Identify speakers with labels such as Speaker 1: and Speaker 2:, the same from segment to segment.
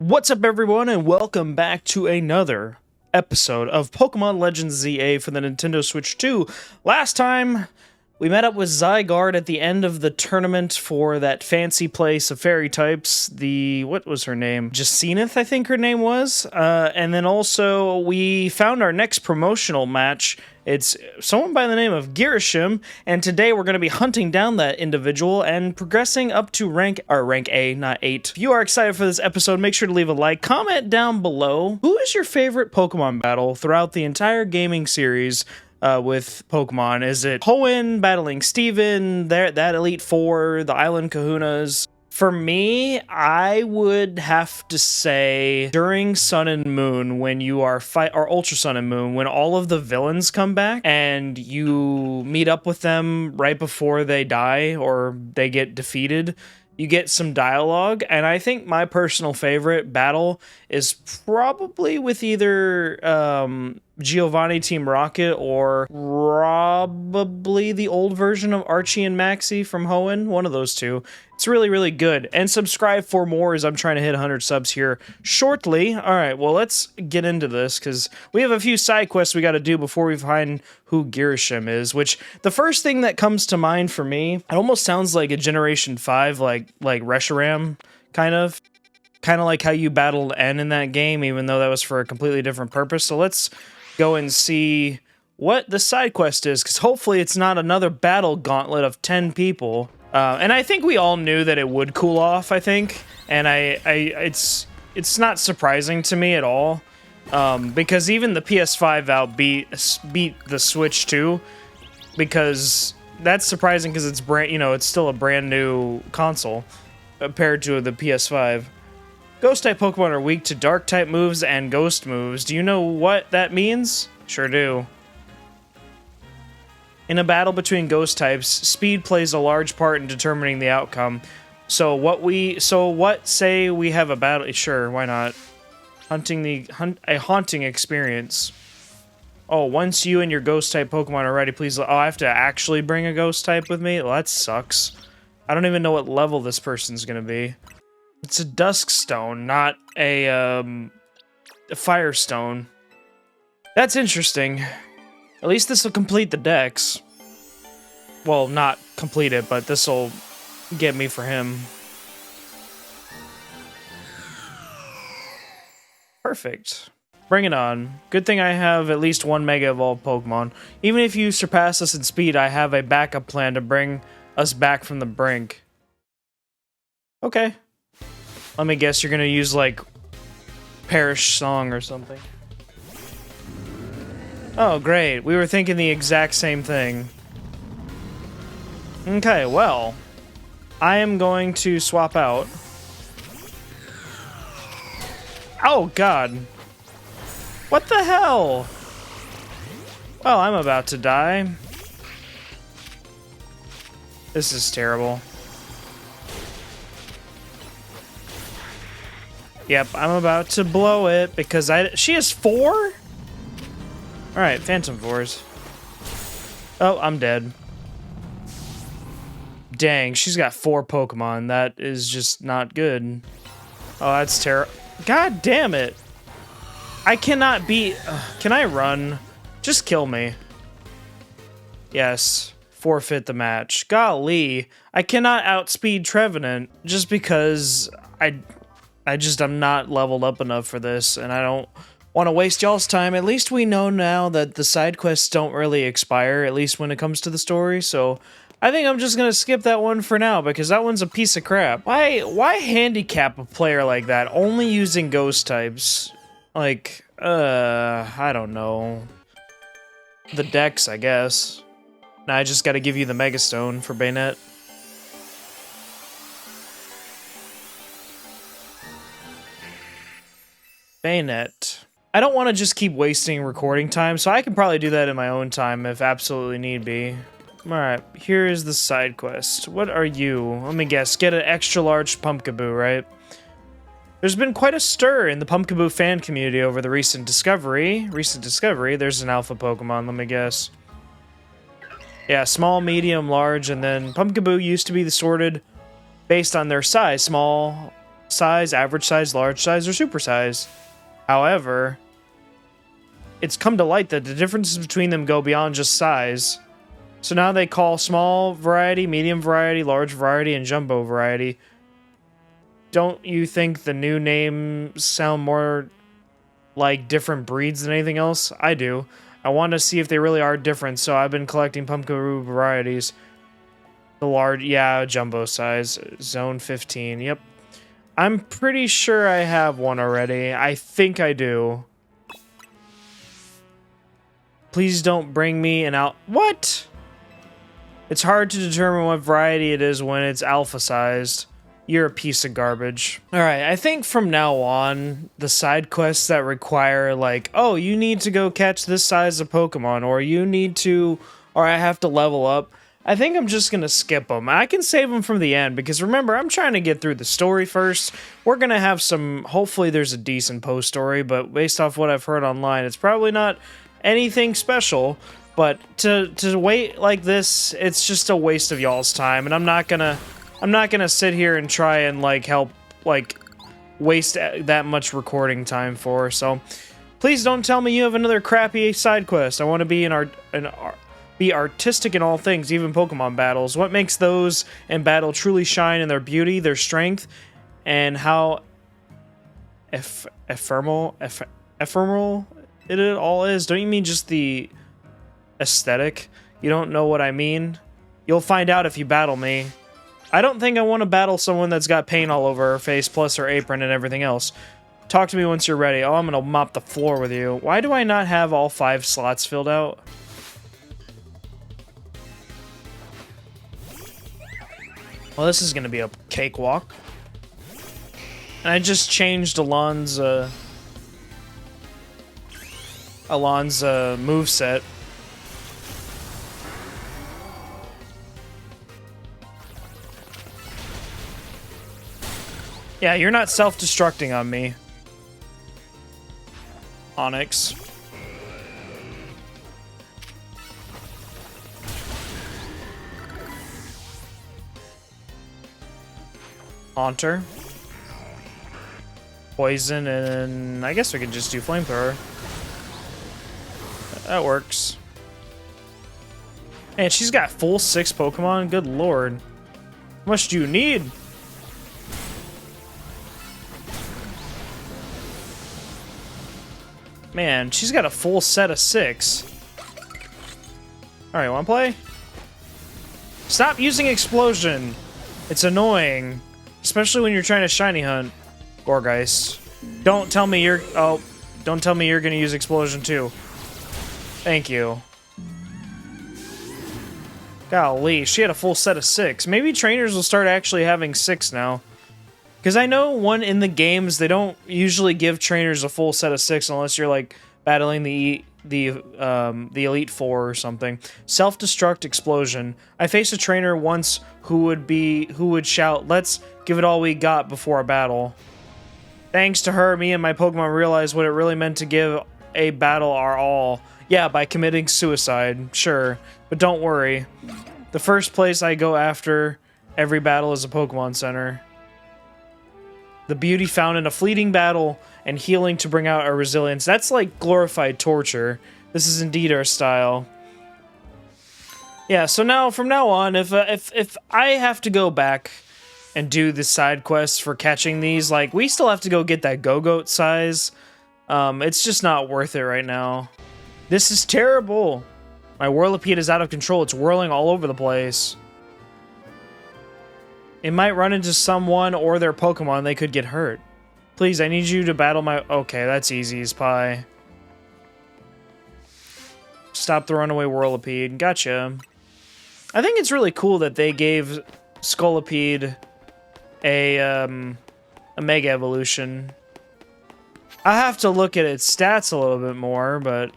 Speaker 1: What's up, everyone, and welcome back to another episode of Pokémon Legends ZA for the Nintendo Switch 2. Last time, we met up with Zygarde at the end of the tournament for that fancy place of fairy types. What was her name? Jacineth, I think her name was. And then also, we found our next promotional match. It's someone by the name of Girishim, and today we're going to be hunting down that individual and progressing up to rank A, not 8. If you are excited for this episode, make sure to leave a like, comment down below. Who is your favorite Pokemon battle throughout the entire gaming series with Pokemon? Is it Hoenn battling Steven, that Elite Four, the Island Kahunas? For me, I would have to say during Sun and Moon, when you are or Ultra Sun and Moon, when all of the villains come back and you meet up with them right before they die or they get defeated, you get some dialogue. And I think my personal favorite battle is probably with either Giovanni Team Rocket or probably the old version of Archie and Maxie from Hoenn. One of those two. It's really, really good. And subscribe for more as I'm trying to hit 100 subs here shortly. All right, well, let's get into this because we have a few side quests we got to do before we find who Girishim is, which the first thing that comes to mind for me, it almost sounds like a Generation 5, like Reshiram, kind of like how you battled N in that game, even though that was for a completely different purpose. So let's go and see what the side quest is, because hopefully it's not another battle gauntlet of 10 people. And I think we all knew that it would cool off, I think. And it's not surprising to me at all. Because even the PS5 beat the Switch 2. Because that's surprising because it's it's still a brand new console compared to the PS5. Ghost-type Pokemon are weak to Dark-type moves and Ghost moves. Do you know what that means? Sure do. In a battle between Ghost types, speed plays a large part in determining the outcome. Say we have a battle. Sure, why not? A haunting experience. Oh, once you and your Ghost-type Pokemon are ready, please. Oh, I have to actually bring a Ghost-type with me? Well, that sucks. I don't even know what level this person's gonna be. It's a Duskstone, not a Firestone. That's interesting. At least this will complete the dex. Well, not complete it, but this will get me for him. Perfect. Bring it on. Good thing I have at least one Mega Evolved Pokemon. Even if you surpass us in speed, I have a backup plan to bring us back from the brink. Okay. Let me guess, you're gonna use, like, Perish Song or something. Oh, great. We were thinking the exact same thing. Okay, well, I am going to swap out. Oh, God. What the hell? Well, I'm about to die. This is terrible. Yep, I'm about to blow it because she has 4? Alright, Phantom Force. Oh, I'm dead. Dang, she's got 4 Pokemon. That is just not good. Oh, that's terrible. God damn it. I cannot beat... can I run? Just kill me. Yes. Forfeit the match. Golly. I cannot outspeed Trevenant just because I'm not leveled up enough for this, and I don't want to waste y'all's time. At least we know now that the side quests don't really expire, at least when it comes to the story, so I think I'm just gonna skip that one for now, because that one's a piece of crap. Why handicap a player like that, only using Ghost types? Like, I don't know. The Dex, I guess. Now I just gotta give you the Mega Stone for Bayonet. Bayonet. I don't want to just keep wasting recording time, so I can probably do that in my own time if absolutely need be. Alright, here is the side quest. What are you? Let me guess. Get an extra large Pumpkaboo, right? There's been quite a stir in the Pumpkaboo fan community over the recent discovery. There's an alpha Pokemon, let me guess. Yeah, small, medium, large, and then Pumpkaboo used to be sorted based on their size. Small, size, average size, large size, or super size. However, it's come to light that the differences between them go beyond just size. So now they call small variety, medium variety, large variety, and jumbo variety. Don't you think the new names sound more like different breeds than anything else? I do. I want to see if they really are different, so I've been collecting Pumpkaroo varieties. The large, yeah, jumbo size. Zone 15, yep. I'm pretty sure I have one already. I think I do. Please don't bring me an What? It's hard to determine what variety it is when it's alpha-sized. You're a piece of garbage. Alright, I think from now on, the side quests that require, like, oh, you need to go catch this size of Pokemon, or you need to, or I have to level up, I think I'm just gonna skip them. I can save them from the end, because remember, I'm trying to get through the story first. We're gonna have some, hopefully there's a decent post-story, but based off what I've heard online, it's probably not anything special. But to wait like this, it's just a waste of y'all's time, and I'm not gonna sit here and try and like help like waste that much recording time for. So please don't tell me you have another crappy side quest. I want to be be artistic in all things, even Pokemon battles. What makes those in battle truly shine in their beauty, their strength, and how ephemeral it all is? Don't you mean just the aesthetic? You don't know what I mean? You'll find out if you battle me. I don't think I want to battle someone that's got paint all over her face, plus her apron and everything else. Talk to me once you're ready. Oh, I'm gonna mop the floor with you. Why do I not have all 5 slots filled out? Well, this is gonna be a cakewalk. And I just changed Alon's moveset. Yeah, you're not self-destructing on me, Onyx. Haunter. Poison, and I guess we could just do Flamethrower. That works. And she's got full 6 Pokemon? Good lord. How much do you need? Man, she's got a full set of 6. Alright, wanna play? Stop using Explosion! It's annoying. Especially when you're trying to shiny hunt. Gorgeist. Don't tell me you're... Oh, don't tell me you're gonna use Explosion too. Thank you. Golly, she had a full set of 6. Maybe trainers will start actually having 6 now. Because I know one in the games, they don't usually give trainers a full set of 6 unless you're like battling the Elite Four or something. Self-destruct Explosion. I faced a trainer once who would shout, "Let's give it all we got before a battle." Thanks to her, me and my Pokemon realized what it really meant to give a battle our all. Yeah, by committing suicide, sure. But don't worry. The first place I go after every battle is a Pokemon Center. The beauty found in a fleeting battle and healing to bring out our resilience. That's like glorified torture. This is indeed our style. Yeah, so now, from now on, if I have to go back and do the side quests for catching these, like, we still have to go get that Go-Goat size. It's just not worth it right now. This is terrible. My Whirlipede is out of control. It's whirling all over the place. It might run into someone or their Pokemon. They could get hurt. Please, I need you to battle my... Okay, that's easy as pie. Stop the runaway Whirlipede. Gotcha. I think it's really cool that they gave Scolipede a Mega Evolution. I have to look at its stats a little bit more, but...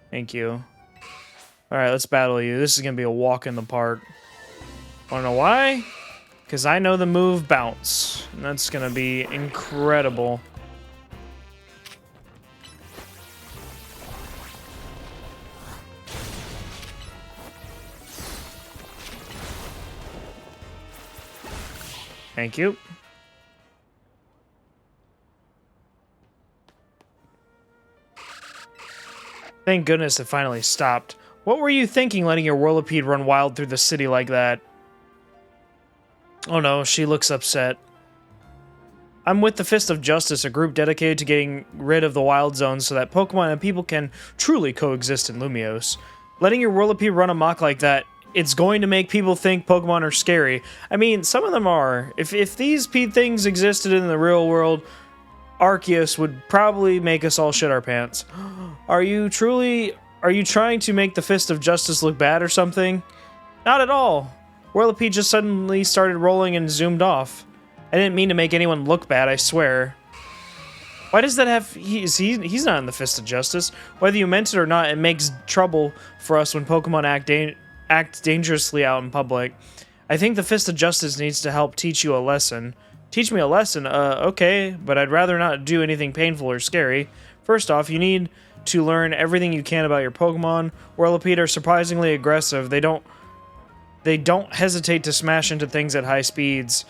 Speaker 1: Thank you. Alright, let's battle you. This is gonna be a walk in the park. Wanna know why? Because I know the move Bounce. And that's gonna be incredible. Thank you. Thank goodness it finally stopped. What were you thinking letting your Whirlipede run wild through the city like that? Oh no, she looks upset. I'm with the Fist of Justice, a group dedicated to getting rid of the wild zones so that Pokemon and people can truly coexist in Lumiose. Letting your Whirlipede run amok like that, it's going to make people think Pokemon are scary. I mean, some of them are. If these things existed in the real world, Arceus would probably make us all shit our pants. Are you trying to make the Fist of Justice look bad or something? Not at all. Whirlipede just suddenly started rolling and zoomed off. I didn't mean to make anyone look bad, I swear. Why does that have... He's not in the Fist of Justice. Whether you meant it or not, it makes trouble for us when Pokemon act dangerously out in public. I think the Fist of Justice needs to help teach you a lesson. Teach me a lesson? Okay, but I'd rather not do anything painful or scary. First off, you need to learn everything you can about your Pokemon. Whirlipede are surprisingly aggressive. They don't hesitate to smash into things at high speeds.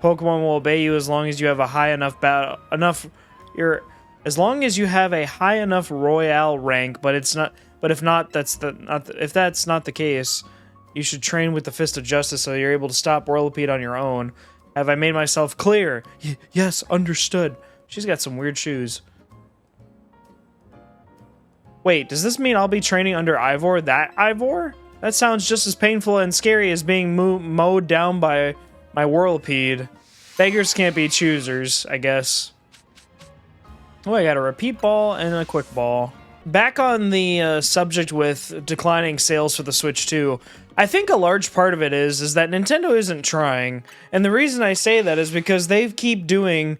Speaker 1: Pokemon will obey you as long as you have a high enough as long as you have a high enough Royale rank, but if that's not the case, you should train with the Fist of Justice so you're able to stop Whirlipede on your own. Have I made myself clear? Yes, understood. She's got some weird shoes. Wait, does this mean I'll be training under Ivor? That Ivor? That sounds just as painful and scary as being mowed down by my Whirlipede. Beggars can't be choosers, I guess. Oh, I got a repeat ball and a quick ball. Back on the subject with declining sales for the Switch 2, I think a large part of it is that Nintendo isn't trying. And the reason I say that is because they keep doing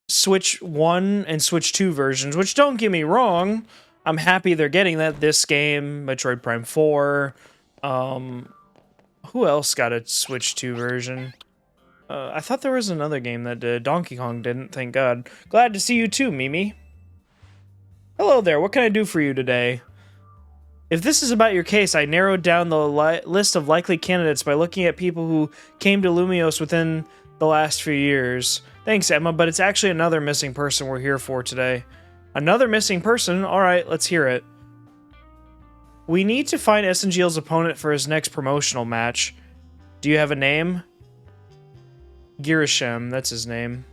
Speaker 1: Switch 1 and Switch 2 versions, which, don't get me wrong, I'm happy they're getting that. This game, Metroid Prime 4, who else got a Switch 2 version? I thought there was another game that did. Donkey Kong didn't, thank God. Glad to see you too, Mimi. Hello there, what can I do for you today? If this is about your case, I narrowed down the list of likely candidates by looking at people who came to Lumiose within the last few years. Thanks, Emma, but it's actually another missing person we're here for today. Another missing person? Alright, let's hear it. We need to find SNGL's opponent for his next promotional match. Do you have a name? Girisham, that's his name.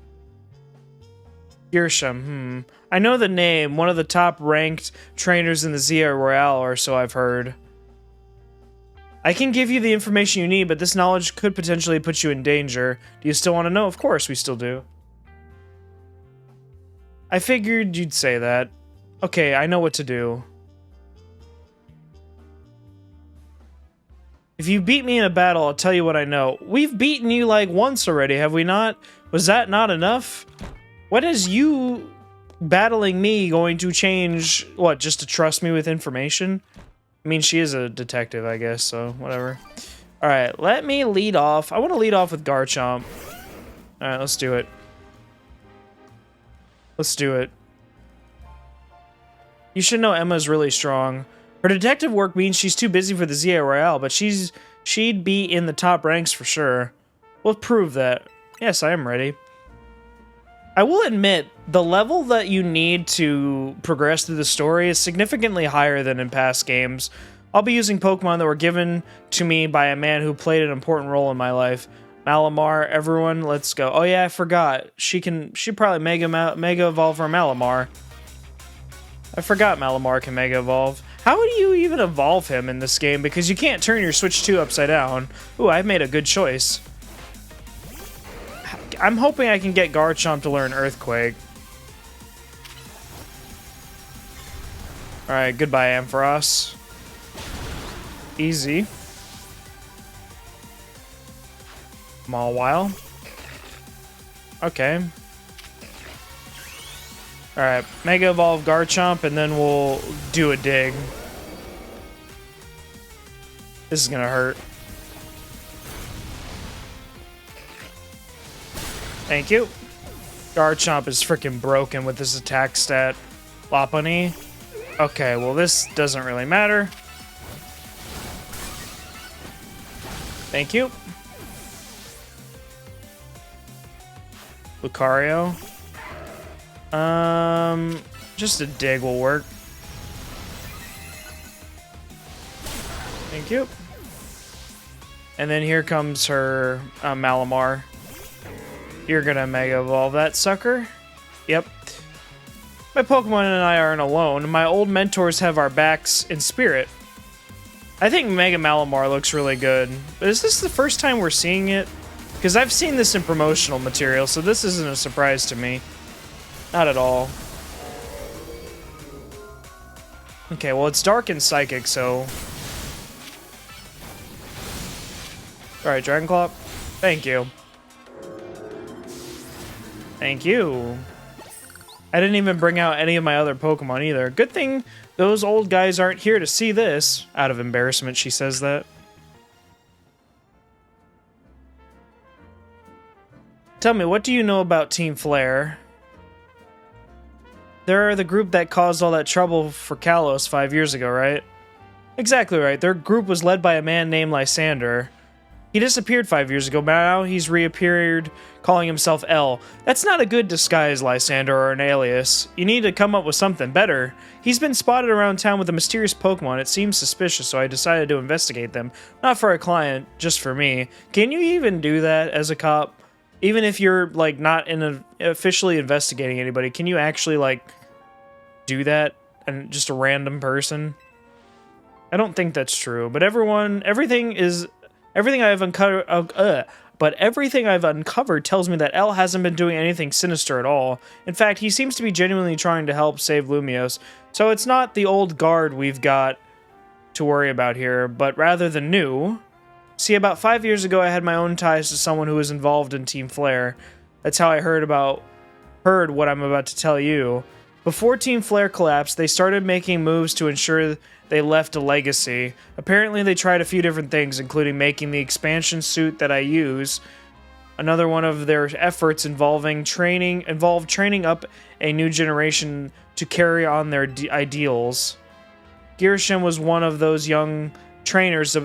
Speaker 1: Girisham, I know the name, one of the top-ranked trainers in the Zia Royale, or so I've heard. I can give you the information you need, but this knowledge could potentially put you in danger. Do you still want to know? Of course, we still do. I figured you'd say that. Okay, I know what to do. If you beat me in a battle, I'll tell you what I know. We've beaten you like once already, have we not? Was that not enough? What is you battling me going to change? What, just to trust me with information? I mean, she is a detective, I guess, so whatever. Alright, let me lead off. I want to lead off with Garchomp. Alright, let's do it. Let's do it. You should know Emma's really strong. Her detective work means she's too busy for the Zia Royale, but she'd be in the top ranks for sure. We'll prove that. Yes, I am ready. I will admit, the level that you need to progress through the story is significantly higher than in past games. I'll be using Pokemon that were given to me by a man who played an important role in my life. Malamar, everyone, let's go. Oh yeah, I forgot. She probably Mega Evolve her Malamar. I forgot Malamar can Mega Evolve. How do you even evolve him in this game? Because you can't turn your Switch 2 upside down. Ooh, I've made a good choice. I'm hoping I can get Garchomp to learn Earthquake. Alright, goodbye, Ampharos. Easy. Mawile. Okay. Alright, Mega Evolve Garchomp, and then we'll do a dig. This is gonna hurt. Thank you. Garchomp is freaking broken with this attack stat. Lopunny. Okay, well this doesn't really matter. Thank you. Lucario. Just a dig will work. Thank you. And then here comes her Malamar. You're gonna Mega Evolve that sucker. Yep. My Pokemon and I aren't alone. My old mentors have our backs in spirit. I think Mega Malamar looks really good. But is this the first time we're seeing it? Because I've seen this in promotional material, so this isn't a surprise to me. Not at all. Okay, well, it's Dark and Psychic, so... Alright, Dragon Claw. Thank you. Thank you. I didn't even bring out any of my other Pokemon either. Good thing those old guys aren't here to see this. Out of embarrassment, she says that. Tell me, what do you know about Team Flare? They're the group that caused all that trouble for Kalos 5 years ago, right? Exactly right. Their group was led by a man named Lysander. He disappeared 5 years ago, but now he's reappeared calling himself L. That's not a good disguise, Lysander, or an alias. You need to come up with something better. He's been spotted around town with a mysterious Pokemon. It seems suspicious, so I decided to investigate them. Not for a client, just for me. Can you even do that as a cop? Even if you're, like, not officially investigating anybody, can you actually, like, do that? And just a random person? I don't think that's true, but everything I've uncovered tells me that L hasn't been doing anything sinister at all. In fact, he seems to be genuinely trying to help save Lumiose. So it's not the old guard we've got to worry about here, but rather the new. See, about 5 years ago, I had my own ties to someone who was involved in Team Flare. That's how I heard what I'm about to tell you. Before Team Flare collapsed, they started making moves to ensure they left a legacy. Apparently, they tried a few different things, including making the expansion suit that I use. Another one of their efforts involved training up a new generation to carry on their ideals. Girsham was one of those young trainers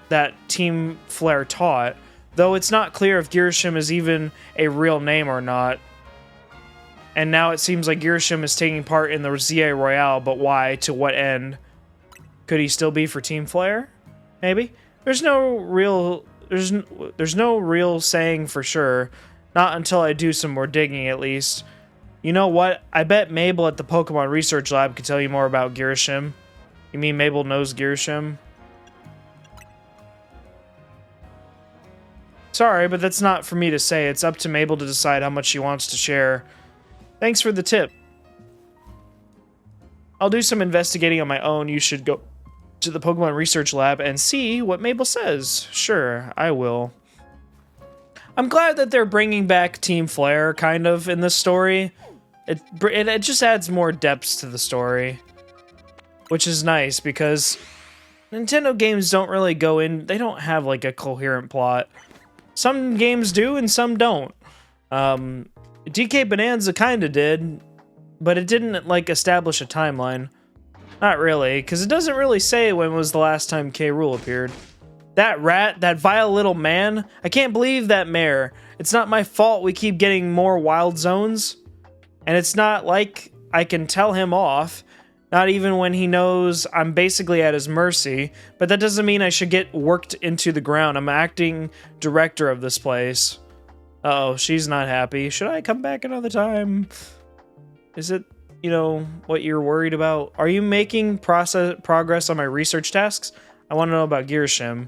Speaker 1: that Team Flare taught, though it's not clear if Girsham is even a real name or not. And now it seems like Girsham is taking part in the ZA Royale, but why? To what end? Could he still be for Team Flare? Maybe? There's no real saying for sure. Not until I do some more digging, at least. You know what? I bet Mabel at the Pokemon Research Lab could tell you more about Girsham. You mean Mabel knows Girsham? Sorry, but that's not for me to say. It's up to Mabel to decide how much she wants to share. Thanks for the tip. I'll do some investigating on my own. You should go to the Pokemon Research Lab and see what Mabel says. Sure, I will. I'm glad that they're bringing back Team Flare, kind of, in this story. It just adds more depth to the story. Which is nice, because Nintendo games don't really go in... They don't have, like, a coherent plot. Some games do, and some don't. DK Bonanza kinda did, but it didn't, like, establish a timeline. Not really, because it doesn't really say when was the last time K. Rool appeared. That rat, that vile little man, I can't believe that mare. It's not my fault we keep getting more wild zones. And it's not like I can tell him off, not even when he knows I'm basically at his mercy, but that doesn't mean I should get worked into the ground. I'm acting director of this place. Uh-oh, she's not happy. Should I come back another time? Is it, you know, what you're worried about? Are you making progress on my research tasks? I want to know about Girsham.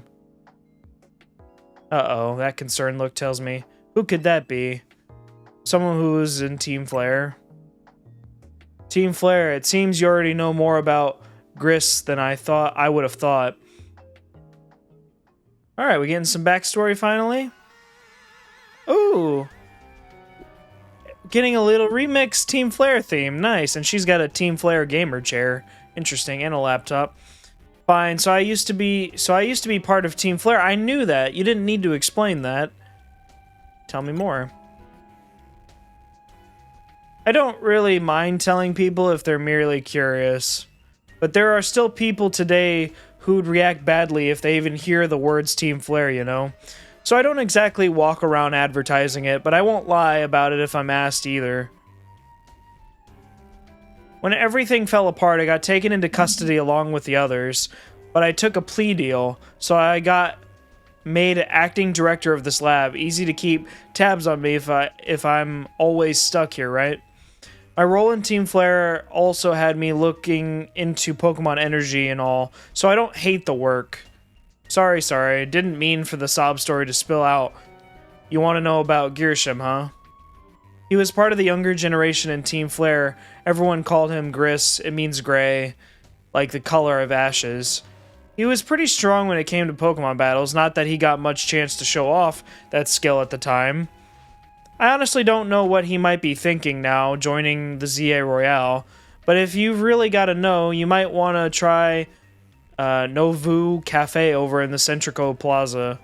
Speaker 1: Uh-oh, that concerned look tells me. Who could that be? Someone who's in Team Flare. Team Flare, it seems you already know more about Gris than I would have thought. Alright, we getting some backstory finally? Ooh! Getting a little remix Team Flare theme. Nice, and she's got a Team Flare gamer chair. Interesting, and a laptop. Fine, so I used to be part of Team Flare. I knew that. You didn't need to explain that. Tell me more. I don't really mind telling people if they're merely curious. But there are still people today who'd react badly if they even hear the words Team Flare, you know? So I don't exactly walk around advertising it, but I won't lie about it if I'm asked either. When everything fell apart, I got taken into custody along with the others. but I took a plea deal, so I got made acting director of this lab. Easy to keep tabs on me if I'm always stuck here, right? My role in Team Flare also had me looking into Pokemon Energy and all, so I don't hate the work. Sorry, didn't mean for the sob story to spill out. You want to know about Girsham, huh? He was part of the younger generation in Team Flare. Everyone called him Gris. It means gray, like the color of ashes. He was pretty strong when it came to Pokemon battles, not that he got much chance to show off that skill at the time. I honestly don't know what he might be thinking now, joining the ZA Royale, but if you've really got to know, you might want to try Novu Cafe over in the Centrico Plaza.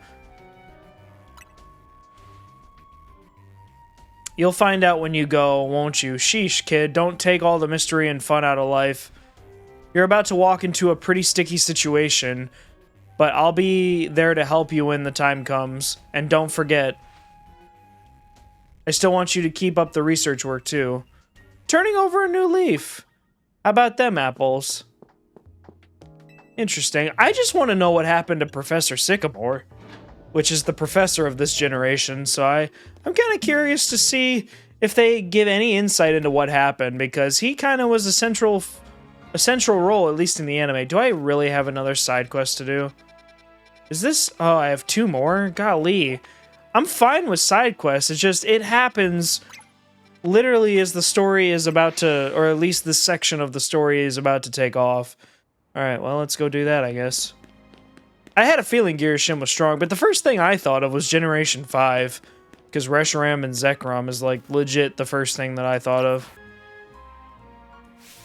Speaker 1: You'll find out when you go, won't you? Sheesh, kid, don't take all the mystery and fun out of life. You're about to walk into a pretty sticky situation, but I'll be there to help you when the time comes. And don't forget, I still want you to keep up the research work, too. Turning over a new leaf. How about them apples? Interesting. I just want to know what happened to Professor Sycamore, which is the professor of this generation, so I'm kind of curious to see if they give any insight into what happened, because he kind of was a central role, at least in the anime. Do I really have another side quest to do? Is this... Oh, I have 2 more? Golly. I'm fine with side quests, it's just, it happens literally as the story is about to, or at least this section of the story is about to take off. Alright, well, let's go do that, I guess. I had a feeling Girsham was strong, but the first thing I thought of was Generation 5, because Reshiram and Zekrom is, like, legit the first thing that I thought of.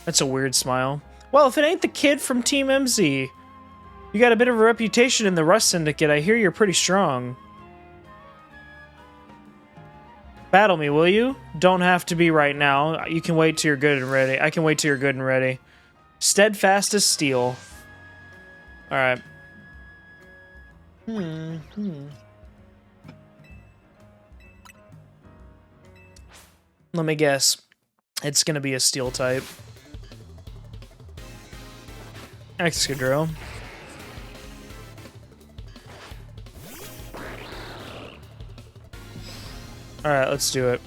Speaker 1: That's a weird smile. Well, if it ain't the kid from Team MZ. You got a bit of a reputation in the Rust Syndicate. I hear you're pretty strong. Battle me, will you? Don't have to be right now. You can wait till you're good and ready. I can wait till you're good and ready. Steadfast as steel. Alright. Let me guess. It's gonna be a steel type. Excadrill. Alright, let's do it.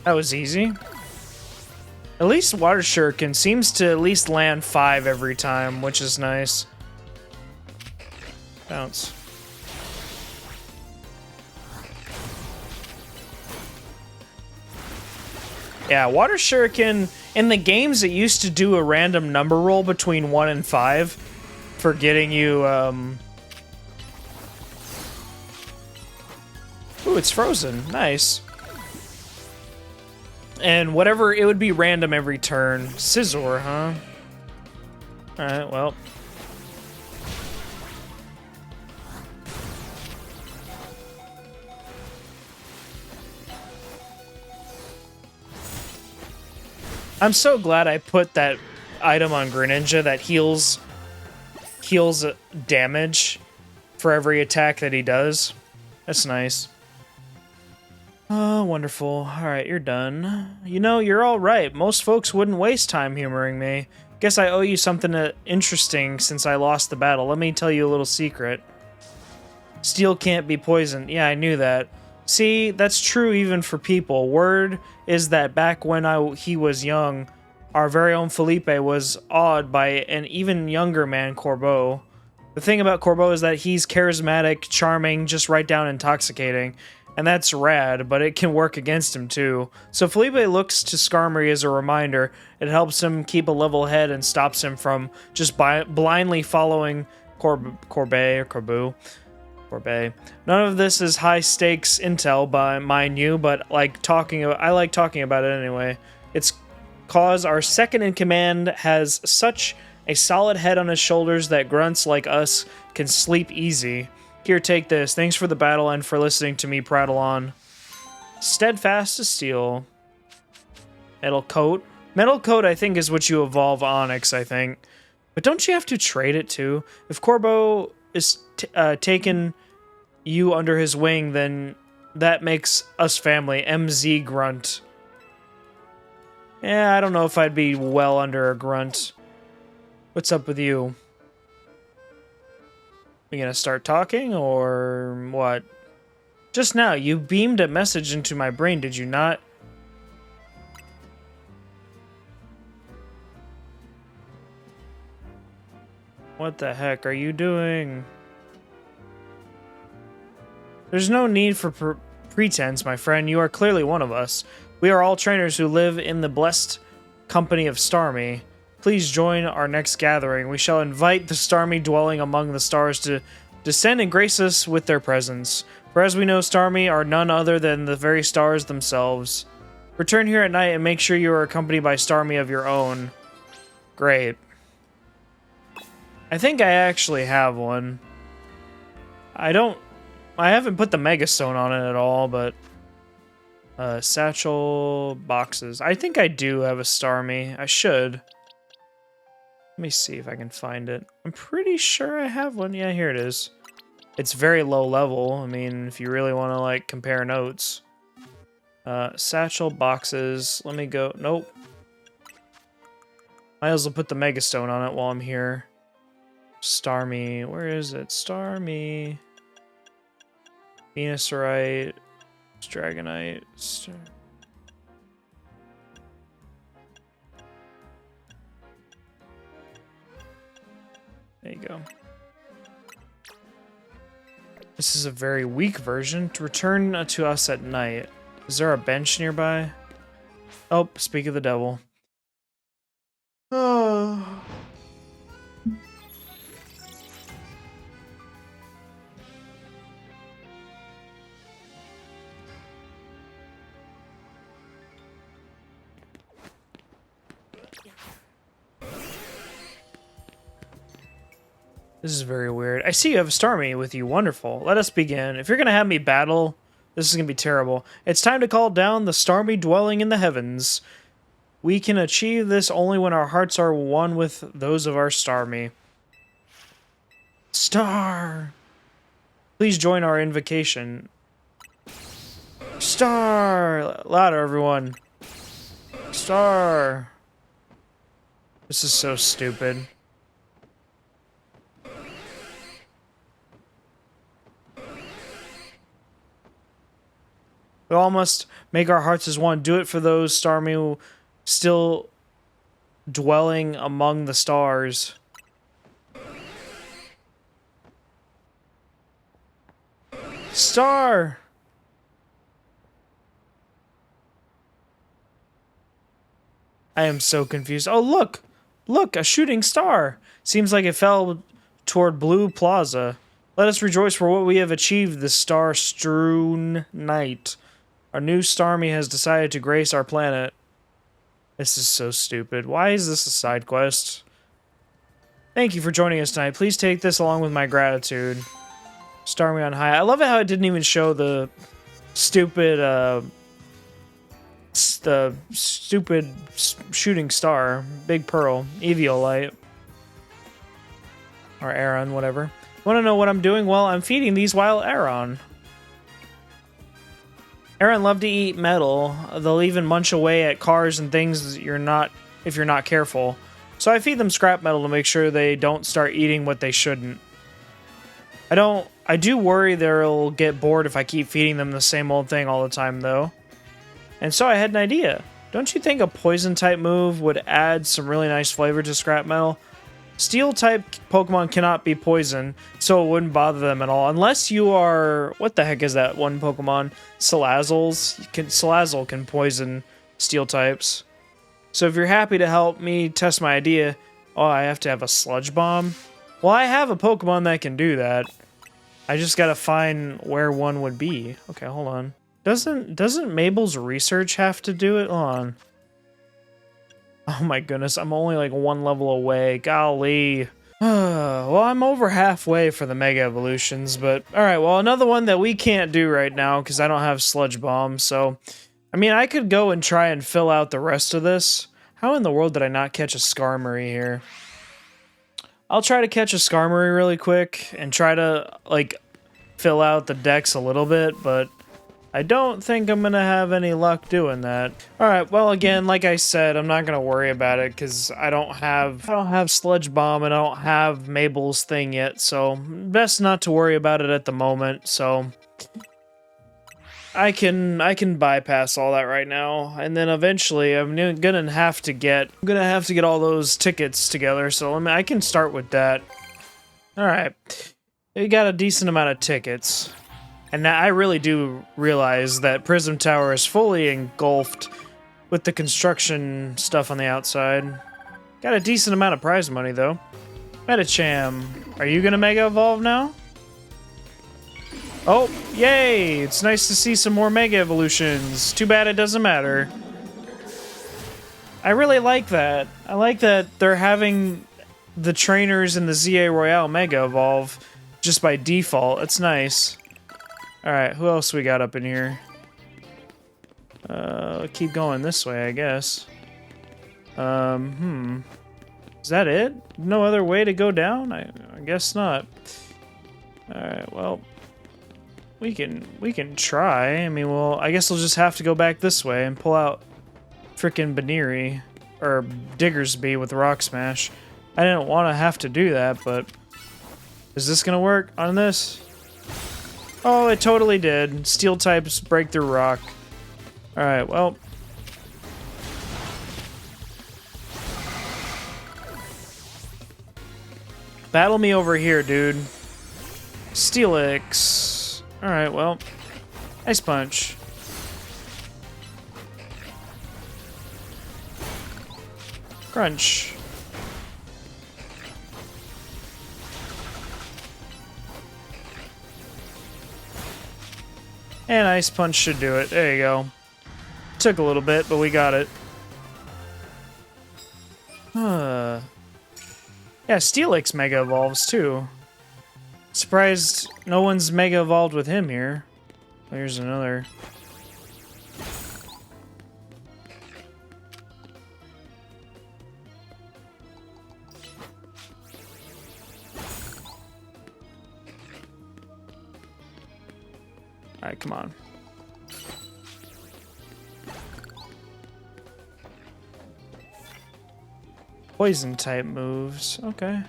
Speaker 1: That was easy. At least Water Shuriken seems to at least land 5 every time, which is nice. Bounce. Yeah, Water Shuriken, in the games it used to do a random number roll between 1 and 5 for getting you, Ooh, it's frozen. Nice. And whatever, it would be random every turn. Scizor, huh? Alright, well. I'm so glad I put that item on Greninja that heals damage for every attack that he does. That's nice. Oh, wonderful. Alright, you're done. You know, you're alright. Most folks wouldn't waste time humoring me. Guess I owe you something interesting since I lost the battle. Let me tell you a little secret. Steel can't be poisoned. Yeah, I knew that. See, that's true even for people. Word is that back when he was young, our very own Felipe was awed by an even younger man, Corbeau. The thing about Corbeau is that he's charismatic, charming, just right down intoxicating. And that's rad, but it can work against him too. So Felipe looks to Skarmory as a reminder. It helps him keep a level head and stops him from just blindly following Corbeau. None of this is high stakes intel, mind you, but I like talking about it anyway. It's cause our second in command has such a solid head on his shoulders that grunts like us can sleep easy. Here, take this. Thanks for the battle and for listening to me prattle on. Steadfast as steel. Metal Coat. Metal Coat, I think, is what you evolve Onyx, I think. But don't you have to trade it, too? If Corbeau is taking you under his wing, then that makes us family. MZ Grunt. Yeah, I don't know if I'd be well under a grunt. What's up with you? We gonna start talking, or what? Just now, you beamed a message into my brain, did you not? What the heck are you doing? There's no need for pretense, my friend. You are clearly one of us. We are all trainers who live in the blessed company of Starmie. Please join our next gathering. We shall invite the Starmie dwelling among the stars to descend and grace us with their presence. For as we know, Starmie are none other than the very stars themselves. Return here at night and make sure you are accompanied by Starmie of your own. Great. I think I actually have one. I haven't put the Mega Stone on it at all, but... satchel boxes. I think I do have a Starmie. I should. Let me see if I can find it. I'm pretty sure I have one. Yeah, here it is. It's very low level. I mean, if you really want to, like, compare notes. Satchel boxes. Let me go. Nope. Might as well put the Mega Stone on it while I'm here. Starmie. Where is it? Starmie. Venusaurite. Dragonite. There you go. This is a very weak version. To return to us at night. Is there a bench nearby? Oh, speak of the devil. Oh. This is very weird. I see you have a Starmie with you. Wonderful. Let us begin. If you're going to have me battle, this is going to be terrible. It's time to call down the Starmie dwelling in the heavens. We can achieve this only when our hearts are one with those of our Starmie. Star! Please join our invocation. Star! Louder, everyone. Star! This is so stupid. We all must make our hearts as one. Do it for those Starmie who still dwelling among the stars. Star! I am so confused. Oh, look! Look, a shooting star! Seems like it fell toward Blue Plaza. Let us rejoice for what we have achieved this star-strewn night. Our new Starmie has decided to grace our planet. This is so stupid. Why is this a side quest? Thank you for joining us tonight. Please take this along with my gratitude. Starmie on high. I love it how it didn't even show the stupid, shooting star. Big Pearl. Eviolite. Or Aron, whatever. Want to know what I'm doing? Well, I'm feeding these wild Aron. Aron love to eat metal. They'll even munch away at cars and things if you're not careful. So I feed them scrap metal to make sure they don't start eating what they shouldn't. I do worry they'll get bored if I keep feeding them the same old thing all the time, though. And so I had an idea. Don't you think a poison-type move would add some really nice flavor to scrap metal? Steel-type Pokemon cannot be poison, so it wouldn't bother them at all. Unless you are... What the heck is that one Pokemon? Salazzle can poison Steel types. So if you're happy to help me test my idea... Oh, I have to have a Sludge Bomb? Well, I have a Pokemon that can do that. I just gotta find where one would be. Okay, hold on. Doesn't Mabel's research have to do it? Hold on. Oh my goodness, I'm only like one level away. Golly. Well, I'm over halfway for the Mega Evolutions, but... Alright, well, another one that we can't do right now, because I don't have Sludge Bomb, so... I mean, I could go and try and fill out the rest of this. How in the world did I not catch a Skarmory here? I'll try to catch a Skarmory really quick, and try to, like, fill out the dex a little bit, but... I don't think I'm gonna have any luck doing that. Alright, well again, like I said, I'm not gonna worry about it because I don't have Sludge Bomb and I don't have Mabel's thing yet, so best not to worry about it at the moment, so I can bypass all that right now, and then eventually I'm gonna have to get all those tickets together, so I can start with that. Alright. We got a decent amount of tickets. And now I really do realize that Prism Tower is fully engulfed with the construction stuff on the outside. Got a decent amount of prize money, though. Metacham, are you gonna Mega Evolve now? Oh, yay! It's nice to see some more Mega Evolutions. Too bad it doesn't matter. I really like that. I like that they're having the trainers in the ZA Royale Mega Evolve just by default. It's nice. Alright, who else we got up in here? Keep going this way, I guess. Is that it? No other way to go down? I guess not. Alright, well, we can try. I mean, well, I guess we'll just have to go back this way and pull out frickin' Baneri, or Diggersby with Rock Smash. I didn't want to have to do that, but is this gonna work on this? Oh, it totally did. Steel types break through rock. Alright, well. Battle me over here, dude. Steelix. Alright, well. Ice Punch. Crunch. And Ice Punch should do it. There you go. Took a little bit, but we got it. Yeah, Steelix Mega Evolves too. Surprised no one's Mega Evolved with him here. Oh, here's another. Alright, come on. Poison type moves. Okay.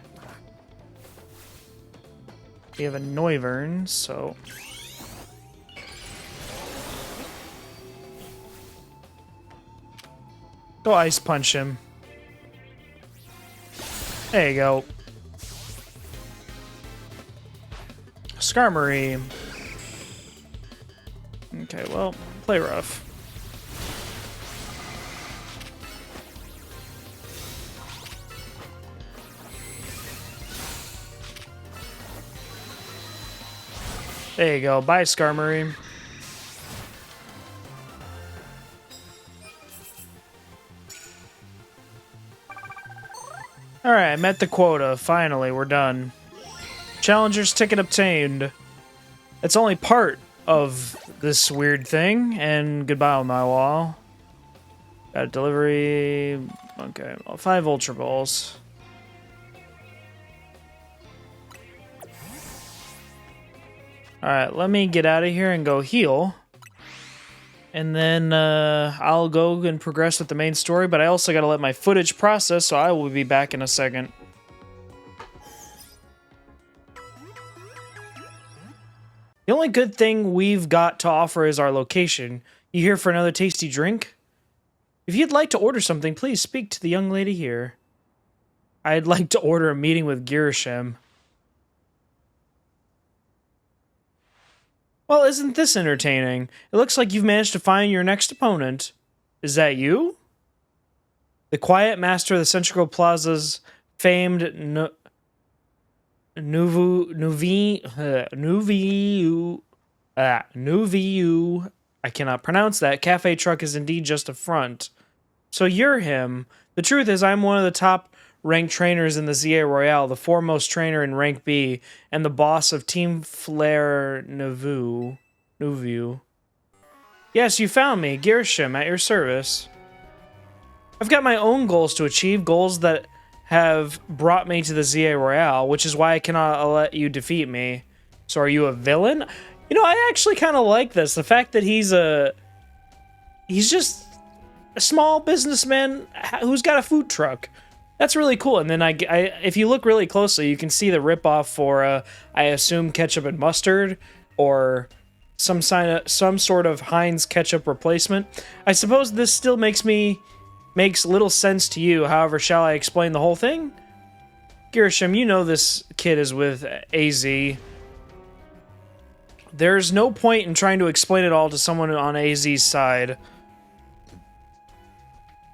Speaker 1: We have a Noivern, so... Go Ice Punch him. There you go. Skarmory. Okay, well, play rough. There you go. Bye, Skarmory. Alright, I met the quota. Finally, we're done. Challenger's ticket obtained. It's only part of this weird thing, and goodbye on my wall. Got a delivery. Okay, well, 5 Ultra Balls. Alright, let me get out of here and go heal. And then I'll go and progress with the main story, but I also gotta let my footage process, so I will be back in a second. The only good thing we've got to offer is our location. You here for another tasty drink? If you'd like to order something, please speak to the young lady here. I'd like to order a meeting with Girishim. Well, isn't this entertaining? It looks like you've managed to find your next opponent. Is that you? The quiet master of the Central Plaza's famed Nuviu, I cannot pronounce that. Cafe truck is indeed just a front. So you're him. The truth is, I'm one of the top ranked trainers in the ZA Royale, the foremost trainer in rank B, and the boss of Team Flare Nuvu. Yes, you found me, Girishim, at your service. I've got my own goals to achieve, goals that have brought me to the ZA Royale, which is why I cannot let you defeat me. So are you a villain? You know, I actually kind of like this. The fact that he's just a small businessman who's got a food truck. That's really cool. And then if you look really closely, you can see the ripoff for, I assume, ketchup and mustard, or some sort of Heinz ketchup replacement. I suppose this still makes little sense to you. However, shall I explain the whole thing? Girisham, you know this kid is with AZ. There's no point in trying to explain it all to someone on AZ's side.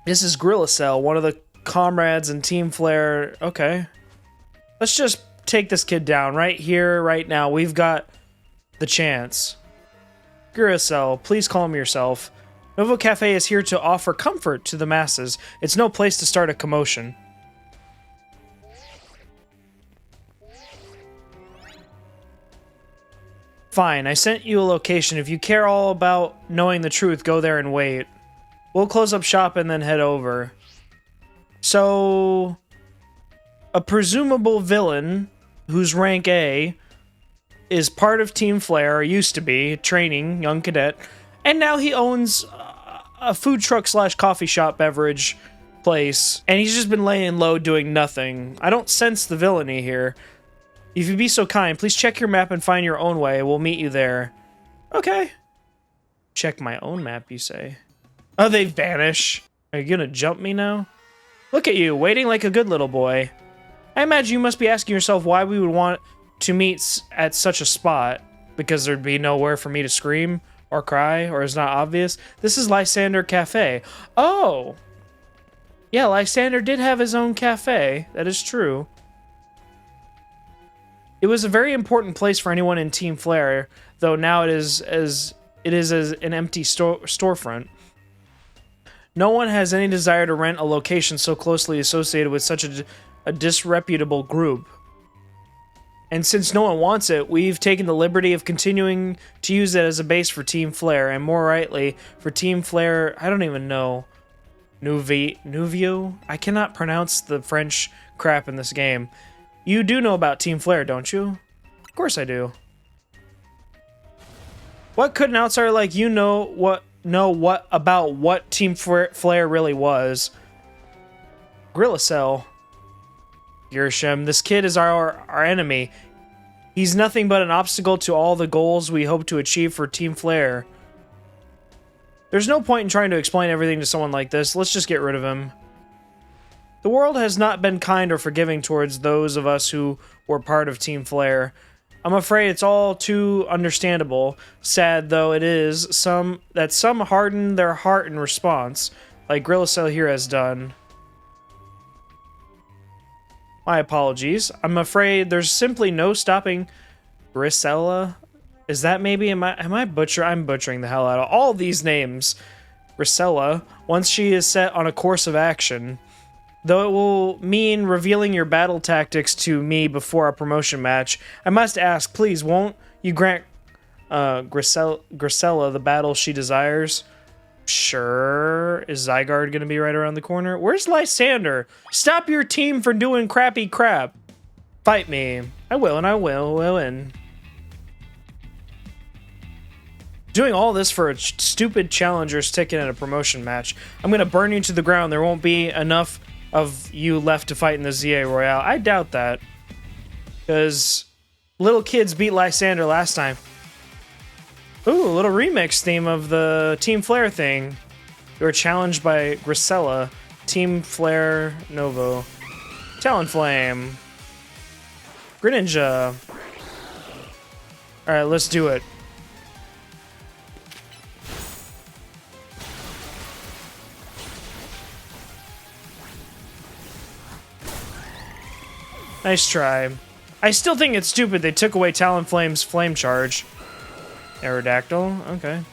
Speaker 1: This is Grillicell, one of the comrades in Team Flare. Okay. Let's just take this kid down right here, right now. We've got the chance. Grillicell, please calm yourself. Novo Cafe is here to offer comfort to the masses. It's no place to start a commotion. Fine, I sent you a location. If you care all about knowing the truth, go there and wait. We'll close up shop and then head over. So, a presumable villain whose rank A is part of Team Flare, or used to be, training, young cadet, and now he owns a food truck / coffee shop beverage place, and he's just been laying low doing nothing. I don't sense the villainy here. If you'd be so kind, please check your map and find your own way. We'll meet you there. Okay. Check my own map, you say? Oh, they vanish. Are you gonna jump me now? Look at you, waiting like a good little boy. I imagine you must be asking yourself why we would want to meet at such a spot. Because there'd be nowhere for me to scream or cry, or is not obvious. This is Lysander Cafe. Oh! Yeah, Lysander did have his own cafe. That is true. It was a very important place for anyone in Team Flare, though now it is as an empty storefront. No one has any desire to rent a location so closely associated with such a disreputable group. And since no one wants it, we've taken the liberty of continuing to use it as a base for Team Flare, and more rightly, for Team Flare, I don't even know, Nuvio? I cannot pronounce the French crap in this game. You do know about Team Flare, don't you? Of course I do. What could an outsider like you know about what Team Flare really was? Grillicell. Girisham, this kid is our enemy. He's nothing but an obstacle to all the goals we hope to achieve for Team Flare. There's no point in trying to explain everything to someone like this. Let's just get rid of him. The world has not been kind or forgiving towards those of us who were part of Team Flare. I'm afraid it's all too understandable, sad though it is, that some harden their heart in response, like Grillicell here has done. My apologies. I'm afraid there's simply no stopping Grisella. Is that maybe, I'm butchering the hell out of all these names. Grisella, once she is set on a course of action. Though it will mean revealing your battle tactics to me before a promotion match, I must ask, please, won't you grant Grisella the battle she desires? Sure. Is Zygarde gonna be right around the corner? Where's Lysander? Stop your team from doing crappy crap. Fight me. I will, and I will win. Doing all this for a stupid challenger's ticket in a promotion match. I'm gonna burn you to the ground. There won't be enough of you left to fight in the ZA Royale. I doubt that. Because little kids beat Lysander last time. Ooh, a little remix theme of the Team Flare thing. You were challenged by Grisella, Team Flare Novo. Talonflame. Greninja. Alright, let's do it. Nice try. I still think it's stupid they took away Talonflame's flame charge. Aerodactyl, okay.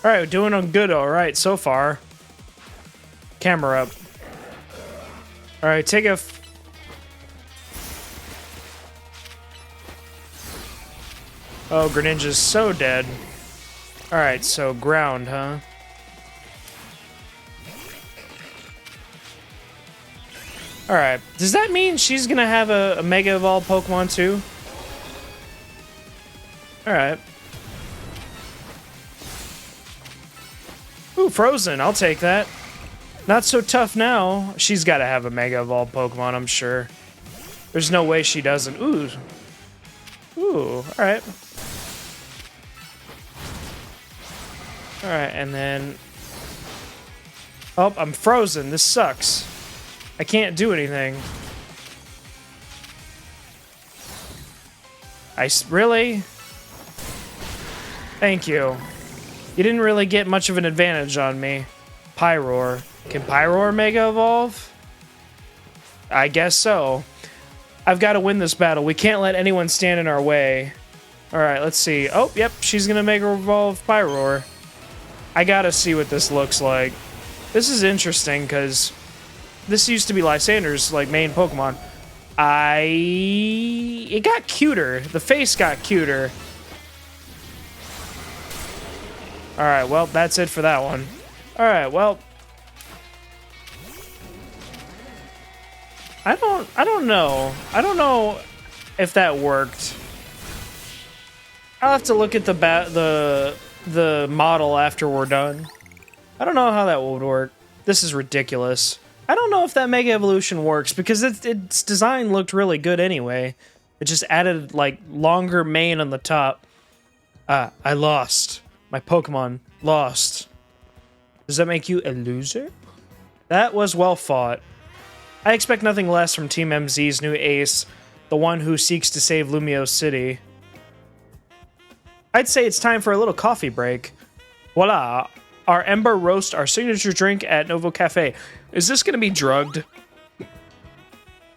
Speaker 1: Alright, doing good alright so far. Camera up. Alright, take a... Oh, Greninja's so dead. Alright, so ground, huh? Alright, does that mean she's gonna have a Mega Evolved Pokemon too? Alright. Ooh, Frozen, I'll take that. Not so tough now. She's gotta have a Mega Evolved Pokemon, I'm sure. There's no way she doesn't. Ooh. Ooh, alright. Alright, and then... Oh, I'm frozen. This sucks. I can't do anything. Really? Thank you. You didn't really get much of an advantage on me. Pyroar. Can Pyroar Mega Evolve? I guess so. I've got to win this battle. We can't let anyone stand in our way. Alright, let's see. Oh, yep, she's gonna Mega Evolve Pyroar. I gotta see what this looks like. This is interesting, because this used to be Lysander's, like, main Pokemon. It got cuter. The face got cuter. Alright, well, that's it for that one. Alright, well... I don't know. I don't know if that worked. I'll have to look at the model after we're done. I don't know how that would work. This is ridiculous. I don't know if that Mega Evolution works, because its design looked really good anyway. It just added, like, longer mane on the top. I lost. My Pokemon lost. Does that make you a loser? That was well fought. I expect nothing less from Team MZ's new ace, the one who seeks to save Lumiose City. I'd say it's time for a little coffee break. Voila! Our Ember Roast, our signature drink at Novo Cafe. Is this gonna be drugged?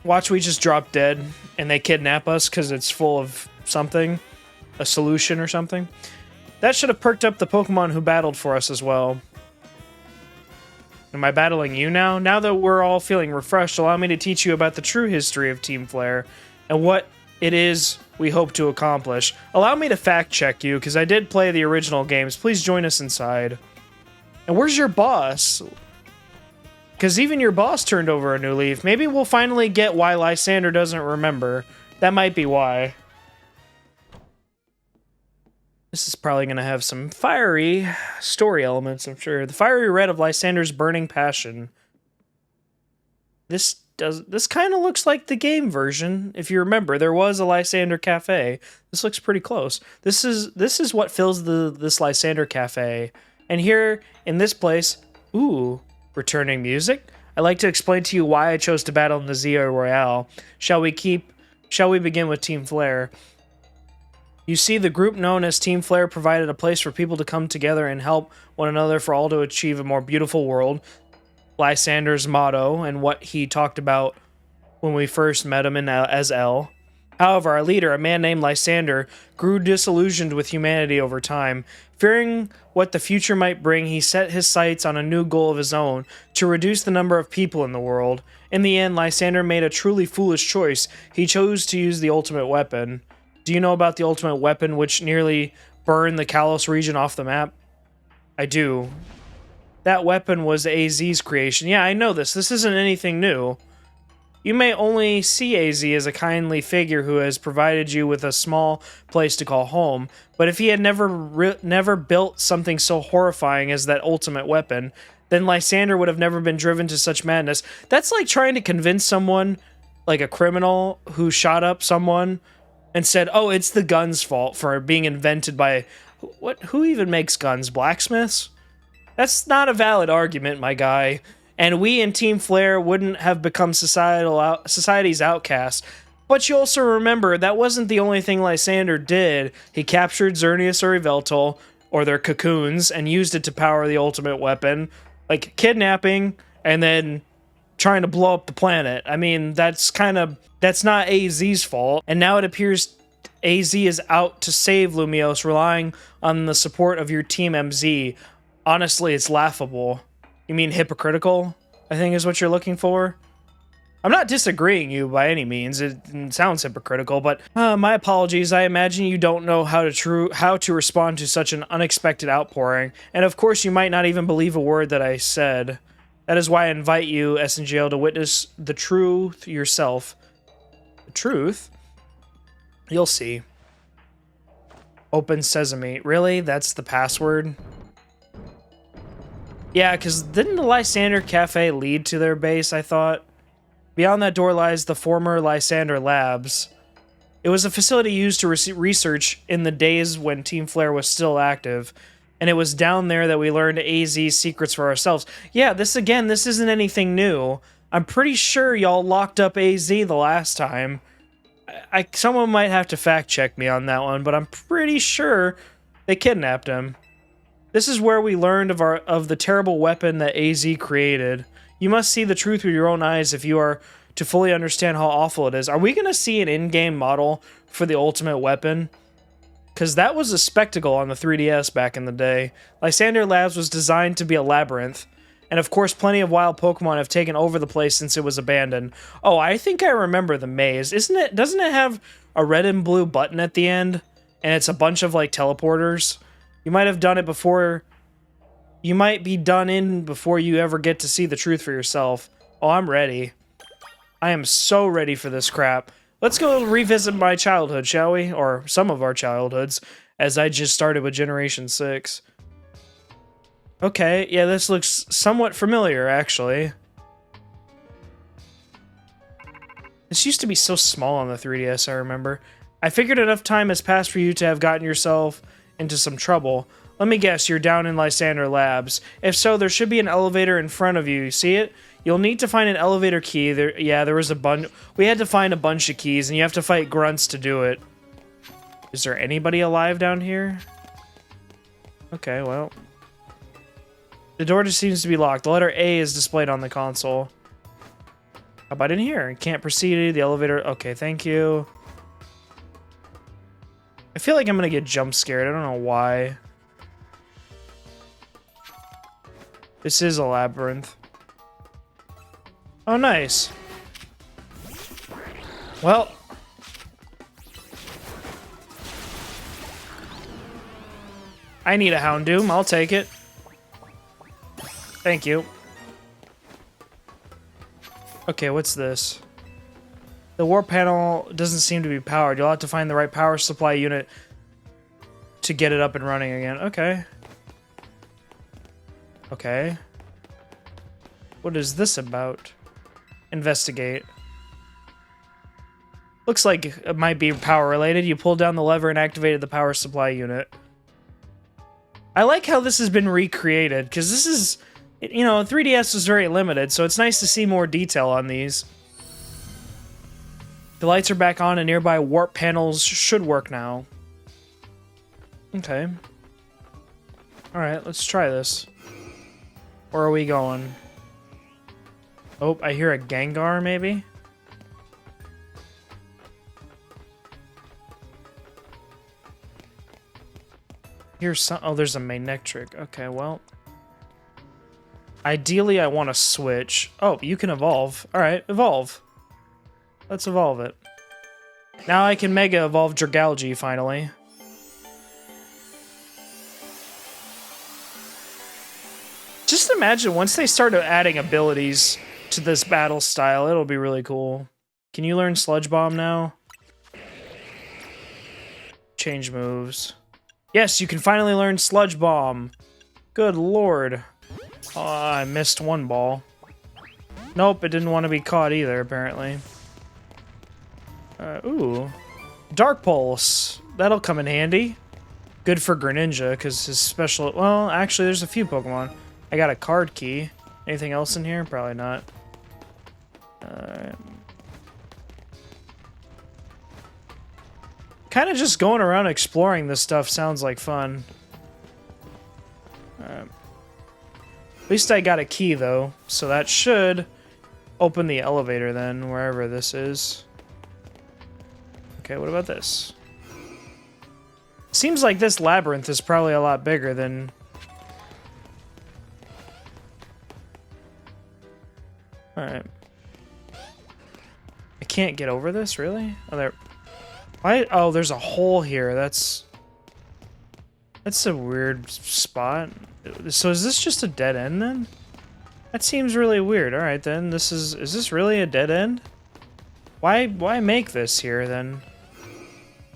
Speaker 1: Watch, we just drop dead and they kidnap us because it's full of something. A solution or something. That should have perked up the Pokemon who battled for us as well. Am I battling you now? Now that we're all feeling refreshed, allow me to teach you about the true history of Team Flare and what it is we hope to accomplish. Allow me to fact check you, because I did play the original games. Please join us inside. And where's your boss? Because even your boss turned over a new leaf. Maybe we'll finally get why Lysander doesn't remember. That might be why. This is probably going to have some fiery story elements, I'm sure. The fiery red of Lysander's burning passion. This kind of looks like the game version. If you remember, there was a Lysander Cafe. This looks pretty close. This is what fills this Lysander Cafe. And here in this place, ooh, returning music. I'd like to explain to you why I chose to battle in the Zio Royale. Shall we begin with Team Flare? You see, the group known as Team Flare provided a place for people to come together and help one another for all to achieve a more beautiful world. Lysander's motto and what he talked about when we first met him as L. However, our leader, a man named Lysander, grew disillusioned with humanity over time. Fearing what the future might bring, he set his sights on a new goal of his own, to reduce the number of people in the world. In the end, Lysander made a truly foolish choice. He chose to use the ultimate weapon. Do you know about the ultimate weapon which nearly burned the Kalos region off the map? I do. That weapon was AZ's creation. Yeah, I know this. This isn't anything new. You may only see AZ as a kindly figure who has provided you with a small place to call home, but if he had never built something so horrifying as that ultimate weapon, then Lysander would have never been driven to such madness. That's like trying to convince someone, like a criminal who shot up someone, and said, oh, it's the gun's fault for being invented by... Who even makes guns? Blacksmiths? That's not a valid argument, my guy. And we in Team Flare wouldn't have become society's outcasts. But you also remember, that wasn't the only thing Lysander did. He captured Xerneas or Yveltal, or their cocoons, and used it to power the ultimate weapon. Like, kidnapping, and then trying to blow up the planet. I mean, that's not AZ's fault. And now it appears AZ is out to save Lumiose, relying on the support of your Team MZ. Honestly, it's laughable. You mean hypocritical, I think is what you're looking for? I'm not disagreeing you by any means. It sounds hypocritical, but my apologies. I imagine you don't know how to respond to such an unexpected outpouring. And of course, you might not even believe a word that I said. That is why I invite you, SNGL, to witness the truth yourself. The truth? You'll see. Open Sesame. Really? That's the password? Yeah, because didn't the Lysander Cafe lead to their base, I thought? Beyond that door lies the former Lysander Labs. It was a facility used to research in the days when Team Flare was still active. And it was down there that we learned AZ's secrets for ourselves. Yeah, this isn't anything new. I'm pretty sure y'all locked up AZ the last time. Someone might have to fact check me on that one, but I'm pretty sure they kidnapped him. This is where we learned of the terrible weapon that AZ created. You must see the truth with your own eyes if you are to fully understand how awful it is. Are we going to see an in-game model for the ultimate weapon? Because that was a spectacle on the 3DS back in the day. Lysander Labs was designed to be a labyrinth. And of course, plenty of wild Pokemon have taken over the place since it was abandoned. Oh, I think I remember the maze. Doesn't it have a red and blue button at the end? And it's a bunch of, like, teleporters? You might have done it before... You might be done in before you ever get to see the truth for yourself. Oh, I'm ready. I am so ready for this crap. Let's go revisit my childhood, shall we? Or some of our childhoods, as I just started with Generation 6. Okay, yeah, this looks somewhat familiar, actually. This used to be so small on the 3DS, I remember. I figured enough time has passed for you to have gotten yourself into some trouble. Let me guess, you're down in Lysander Labs. If so, there should be an elevator in front of you. You see it? You'll need to find an elevator key. There was a bunch. We had to find a bunch of keys, and you have to fight grunts to do it. Is there anybody alive down here? Okay, well. The door just seems to be locked. The letter A is displayed on the console. How about in here? Can't proceed. The elevator. Okay, thank you. I feel like I'm gonna get jump scared. I don't know why. This is a labyrinth. Oh, nice. Well. I need a Houndoom. I'll take it. Thank you. Okay, what's this? The warp panel doesn't seem to be powered. You'll have to find the right power supply unit to get it up and running again. Okay. Okay. What is this about? Investigate. Looks like it might be power related. You pulled down the lever and activated the power supply unit. I like how this has been recreated, because this is, you know, 3DS was very limited, so it's nice to see more detail on these. The lights are back on and nearby warp panels should work now. Okay. Alright, let's try this. Where are we going? Oh, I hear a Gengar, maybe? Here's some... Oh, there's a Manectric. Okay, well... Ideally, I want to switch. Oh, you can evolve. Alright, evolve. Let's evolve it. Now I can Mega Evolve Dragalge, finally. Just imagine, once they start adding abilities to this battle style, it'll be really cool. Can you learn Sludge Bomb now? Change moves. Yes, you can finally learn Sludge Bomb. Good lord. Oh, I missed one ball. Nope, it didn't want to be caught either, apparently. Ooh. Dark Pulse. That'll come in handy. Good for Greninja, because his special... Well, actually, there's a few Pokemon. I got a card key. Anything else in here? Probably not. Kind of just going around exploring this stuff sounds like fun. At least I got a key, though, so that should open the elevator then, wherever this is. Okay, what about this? Seems like this labyrinth is probably a lot bigger than... Alright. I can't get over this, really? Oh, there... Why? Oh, there's a hole here. That's a weird spot. So is this just a dead end, then? That seems really weird. All right, then. Is this really a dead end? Why make this here, then?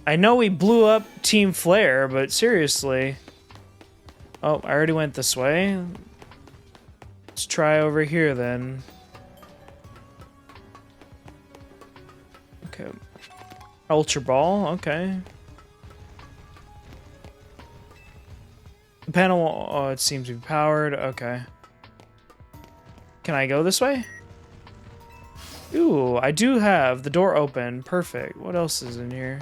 Speaker 1: I know we blew up Team Flare, but seriously. Oh, I already went this way. Let's try over here, then. Okay. Ultra Ball, okay. The panel, oh, it seems to be powered, okay. Can I go this way? Ooh, I do have the door open, perfect. What else is in here?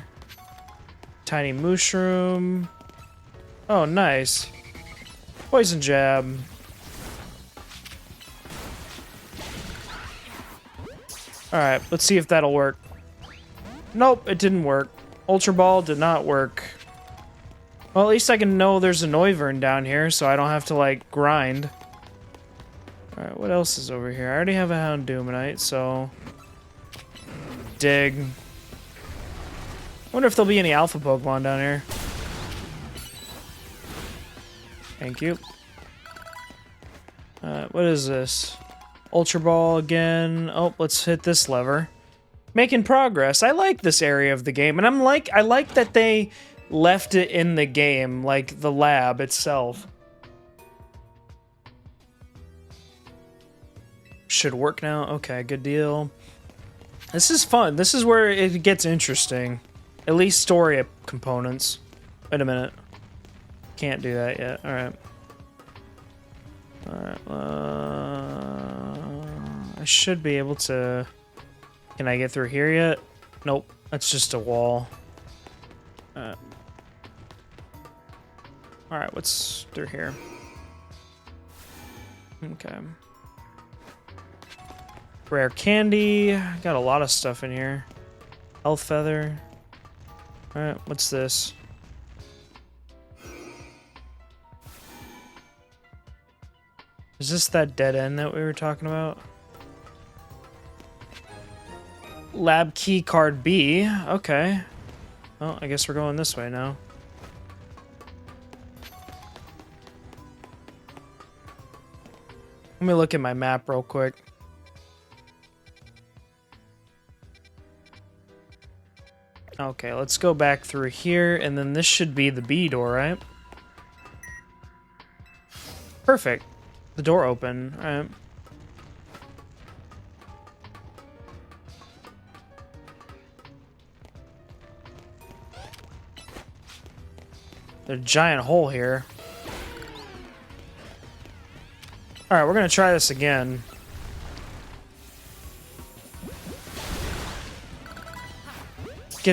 Speaker 1: Tiny mushroom. Oh, nice. Poison jab. Alright, let's see if that'll work. Nope, it didn't work. Ultra Ball did not work. Well, at least I can know there's a Noivern down here, so I don't have to, like, grind. Alright, what else is over here? I already have a Houndoomite, so... Dig. Wonder if there'll be any Alpha Pokemon down here. Thank you. What is this? Ultra Ball again. Oh, let's hit this lever. Making progress. I like this area of the game, and I like that they left it in the game, like the lab itself. Should work now. Okay, good deal. This is fun. This is where it gets interesting. At least story components. Wait a minute. Can't do that yet. All right. All right. I should be able to. Can I get through here yet? Nope. That's just a wall. All right. What's through here? Okay. Rare candy. Got a lot of stuff in here. Health feather. Alright, what's this? Is this that dead end that we were talking about? Lab key card B. Okay. Well, I guess we're going this way now. Let me look at my map real quick. Okay, let's go back through here, and then this should be the B door, right? Perfect. The door open. All right. There's a giant hole here. All right, we're gonna try this again.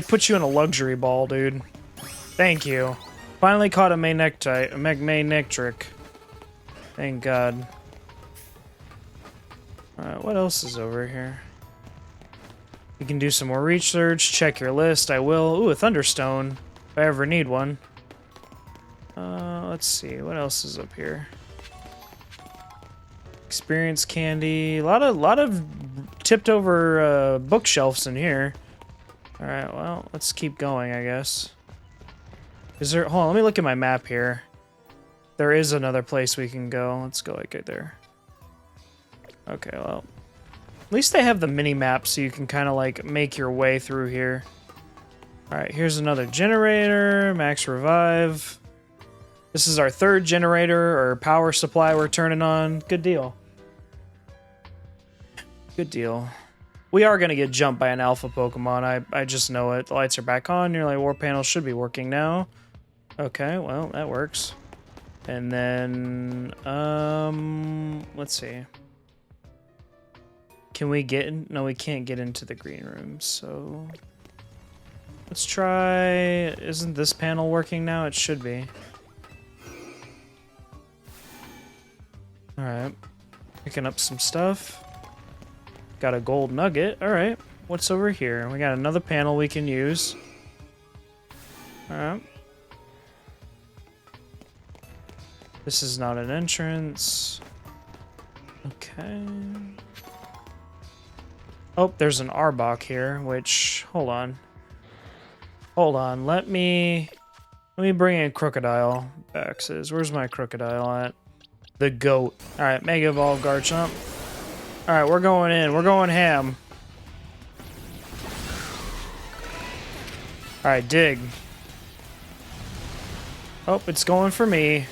Speaker 1: Put you in a luxury ball, dude. Thank you. Finally caught a Magnectric. Thank God. Alright, what else is over here? You can do some more research, check your list, I will. Ooh, a Thunderstone, if I ever need one. Let's see, what else is up here? Experience candy, a lot of tipped over bookshelves in here. Alright, well, let's keep going, I guess. Is there... Hold on, let me look at my map here. There is another place we can go. Let's go, like, right there. Okay, well... At least they have the mini-map so you can kind of, like, make your way through here. Alright, here's another generator. Max revive. This is our third generator, or power supply we're turning on. Good deal. Good deal. We are going to get jumped by an alpha Pokemon. I just know it. The lights are back on. Your war panel should be working now. Okay, well, that works. And then, let's see. Can we get in? No, we can't get into the green room, so... Let's try... Isn't this panel working now? It should be. Alright. Picking up some stuff. Got a gold nugget. Alright. What's over here? We got another panel we can use. Alright. This is not an entrance. Okay. Oh, there's an Arbok here, which... Hold on. Hold on. Let me bring in Crocodile Baxes. Where's my Crocodile at? The GOAT. Alright, Mega Evolve Garchomp. Alright, we're going in. We're going ham. Alright, dig. Oh, it's going for me.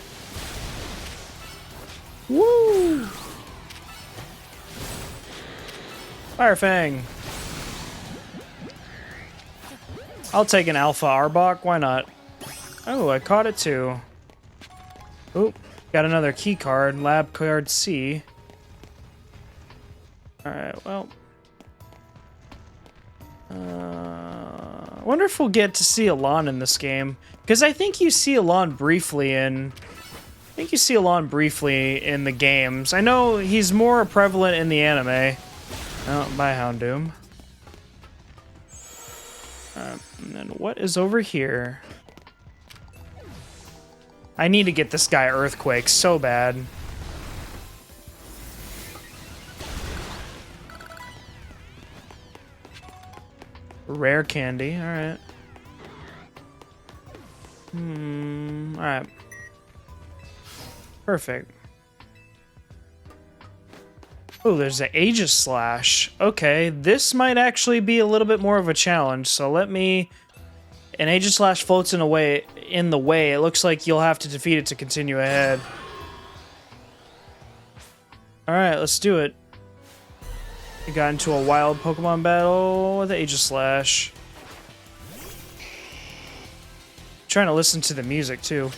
Speaker 1: Woo! Fire Fang. I'll take an Alpha Arbok. Why not? Oh, I caught it too. Oop. Got another key card. Lab card C. Alright, well. I wonder if we'll get to see Alon in this game. Because I think you see Alon briefly in... the games. I know he's more prevalent in the anime. Oh, bye, Houndoom. And then what is over here? I need to get this guy Earthquake so bad. Rare candy, alright. Alright. Perfect. Oh, there's an Aegis Slash. Okay, this might actually be a little bit more of a challenge, so let me... An Aegis Slash floats in the way. It looks like you'll have to defeat it to continue ahead. Alright, let's do it. We got into a wild Pokemon battle with Aegis Slash. Trying to listen to the music, too.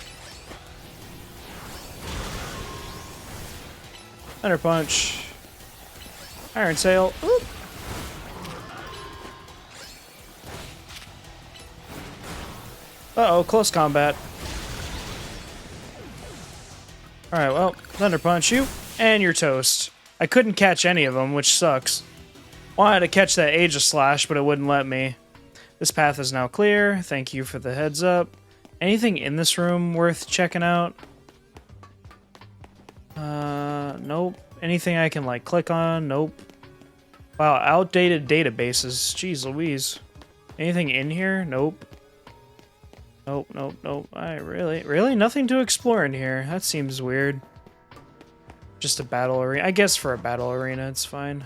Speaker 1: Thunder Punch. Iron Tail. Oop. Uh-oh, close combat. Alright, well, Thunder Punch you, and you're toast. I couldn't catch any of them, which sucks. Wanted to catch that Aegis Slash, but it wouldn't let me. This path is now clear. Thank you for the heads up. Anything in this room worth checking out? Nope. Anything I can, like, click on? Nope. Wow, outdated databases. Jeez Louise. Anything in here? Nope. Nope, nope, nope. Really? Nothing to explore in here. That seems weird. Just a battle arena. I guess for a battle arena, it's fine.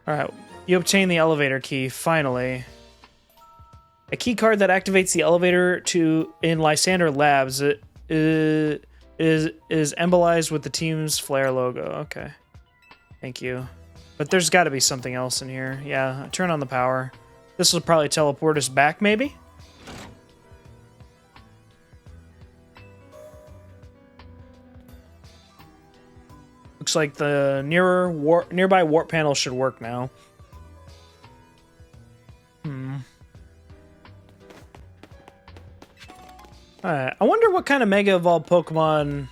Speaker 1: Alright, you obtain the elevator key, finally. A key card that activates the elevator in Lysander Labs. It is embolized with the team's flare logo. Okay. Thank you. But there's got to be something else in here. Yeah, turn on the power. This will probably teleport us back, maybe? Looks like the nearby warp panel should work now. Alright, I wonder what kind of Mega Evolved Pokemon...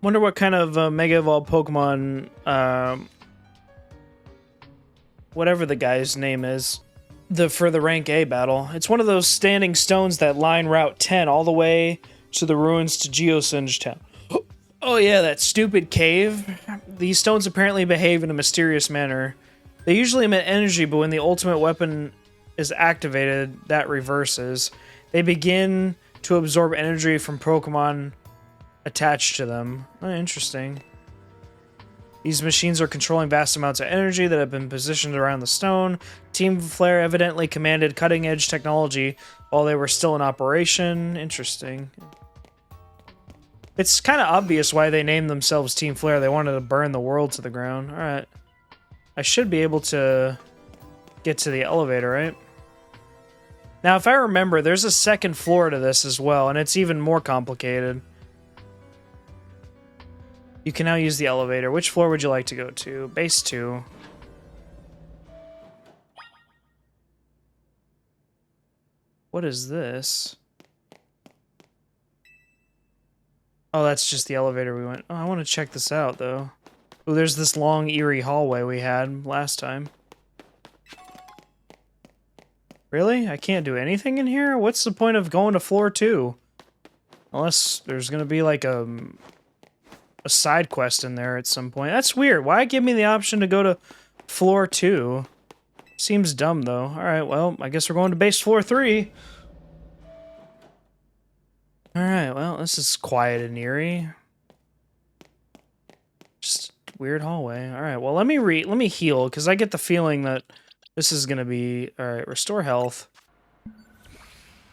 Speaker 1: wonder what kind of Mega Evolved Pokemon... whatever the guy's name is. For the rank A battle. It's one of those standing stones that line Route 10 all the way to the ruins to Geosinge Town. Oh yeah, that stupid cave. These stones apparently behave in a mysterious manner. They usually emit energy, but when the ultimate weapon is activated, that reverses. They begin to absorb energy from Pokemon attached to them. Oh, interesting. These machines are controlling vast amounts of energy that have been positioned around the stone. Team Flare evidently commanded cutting-edge technology while they were still in operation. Interesting. It's kind of obvious why they named themselves Team Flare. They wanted to burn the world to the ground. Alright. I should be able to get to the elevator, right? Now, if I remember, there's a second floor to this as well, and it's even more complicated. You can now use the elevator. Which floor would you like to go to? Base 2. What is this? Oh, that's just the elevator we went. Oh, I want to check this out, though. Oh, there's this long, eerie hallway we had last time. Really? I can't do anything in here? What's the point of going to floor 2? Unless there's gonna be, like, a side quest in there at some point. That's weird. Why give me the option to go to floor 2? Seems dumb, though. Alright, well, I guess we're going to base floor 3. Alright, well, this is quiet and eerie. Just weird hallway. Alright, well, let me heal, because I get the feeling that this is gonna be... Alright, restore health.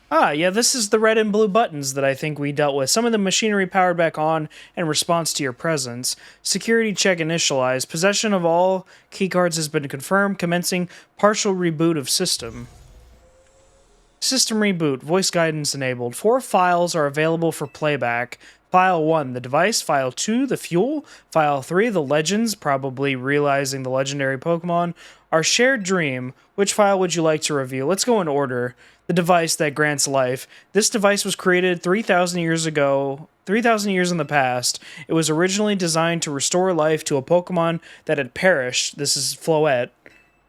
Speaker 1: Ah, yeah, this is the red and blue buttons that I think we dealt with. Some of the machinery powered back on in response to your presence. Security check initialized. Possession of all keycards has been confirmed. Commencing partial reboot of system. System reboot. Voice guidance enabled. 4 files are available for playback. File 1, the device. File 2, the fuel. File 3, the legends, probably realizing the legendary Pokemon. Our shared dream. Which file would you like to review? Let's go in order. The device that grants life. This device was created 3,000 years ago, 3,000 years in the past. It was originally designed to restore life to a Pokemon that had perished. This is Floette.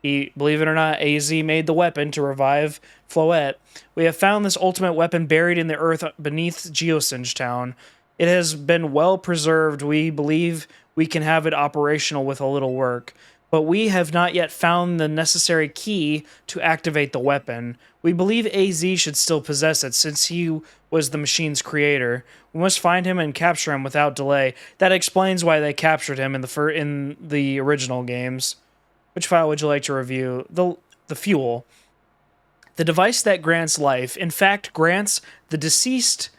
Speaker 1: Believe it or not, AZ made the weapon to revive Floette. We have found this ultimate weapon buried in the earth beneath Geosinge Town. It has been well preserved. We believe we can have it operational with a little work. But we have not yet found the necessary key to activate the weapon. We believe AZ should still possess it, since he was the machine's creator. We must find him and capture him without delay. That explains why they captured him in the original games. Which file would you like to review? The fuel. The device that grants life, in fact, grants the deceased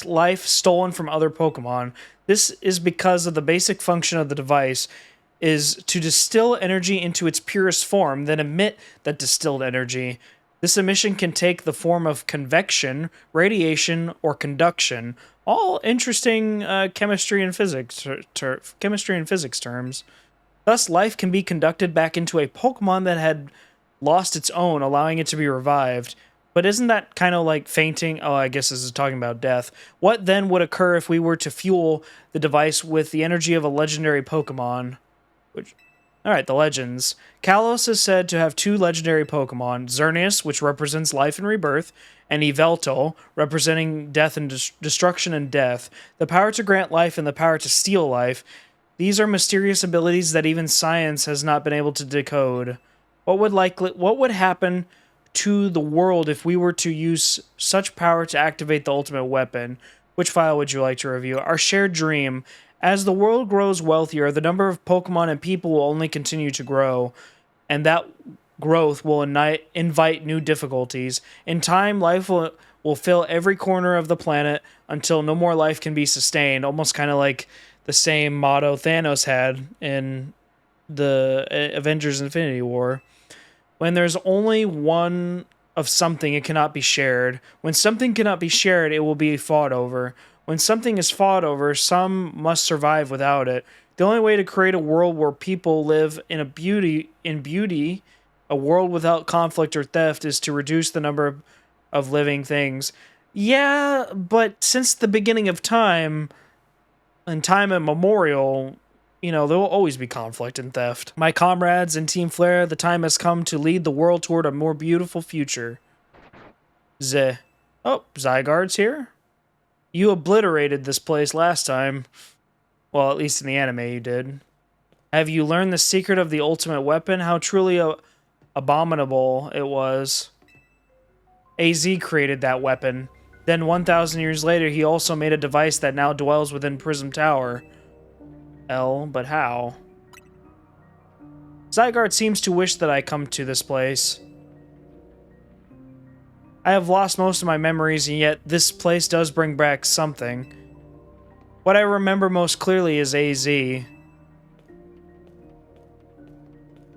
Speaker 1: life stolen from other Pokemon. This is because of the basic function of the device is to distill energy into its purest form, then emit that distilled energy. This emission can take the form of convection, radiation, or conduction. All interesting chemistry and physics terms. Thus, life can be conducted back into a Pokemon that had lost its own, allowing it to be revived. But isn't that kind of like fainting? Oh, I guess this is talking about death. What then would occur if we were to fuel the device with the energy of a legendary Pokemon? Alright, the legends. Kalos is said to have 2 legendary Pokemon, Xerneas, which represents life and rebirth, and Yveltal, representing death and destruction and death. The power to grant life and the power to steal life. These are mysterious abilities that even science has not been able to decode. What would happen to the world if we were to use such power to activate the ultimate weapon? Which file would you like to review? Our shared dream. As the world grows wealthier, the number of Pokemon and people will only continue to grow, and that growth will invite new difficulties. In time, life will fill every corner of the planet until no more life can be sustained, almost kind of like the same motto Thanos had in the Avengers Infinity War. When there's only one of something, it cannot be shared. When something cannot be shared, it will be fought over. When something is fought over, some must survive without it. The only way to create a world where people live in beauty, a world without conflict or theft, is to reduce the number of living things. Yeah, but since the beginning of time, and time immemorial, you know, there will always be conflict and theft. My comrades in Team Flare, the time has come to lead the world toward a more beautiful future. Oh, Zygarde's here? You obliterated this place last time. Well, at least in the anime you did. Have you learned the secret of the ultimate weapon? How truly abominable it was. AZ created that weapon. Then 1,000 years later, he also made a device that now dwells within Prism Tower. But how? Zygarde seems to wish that I come to this place. I have lost most of my memories, and yet this place does bring back something. What I remember most clearly is AZ.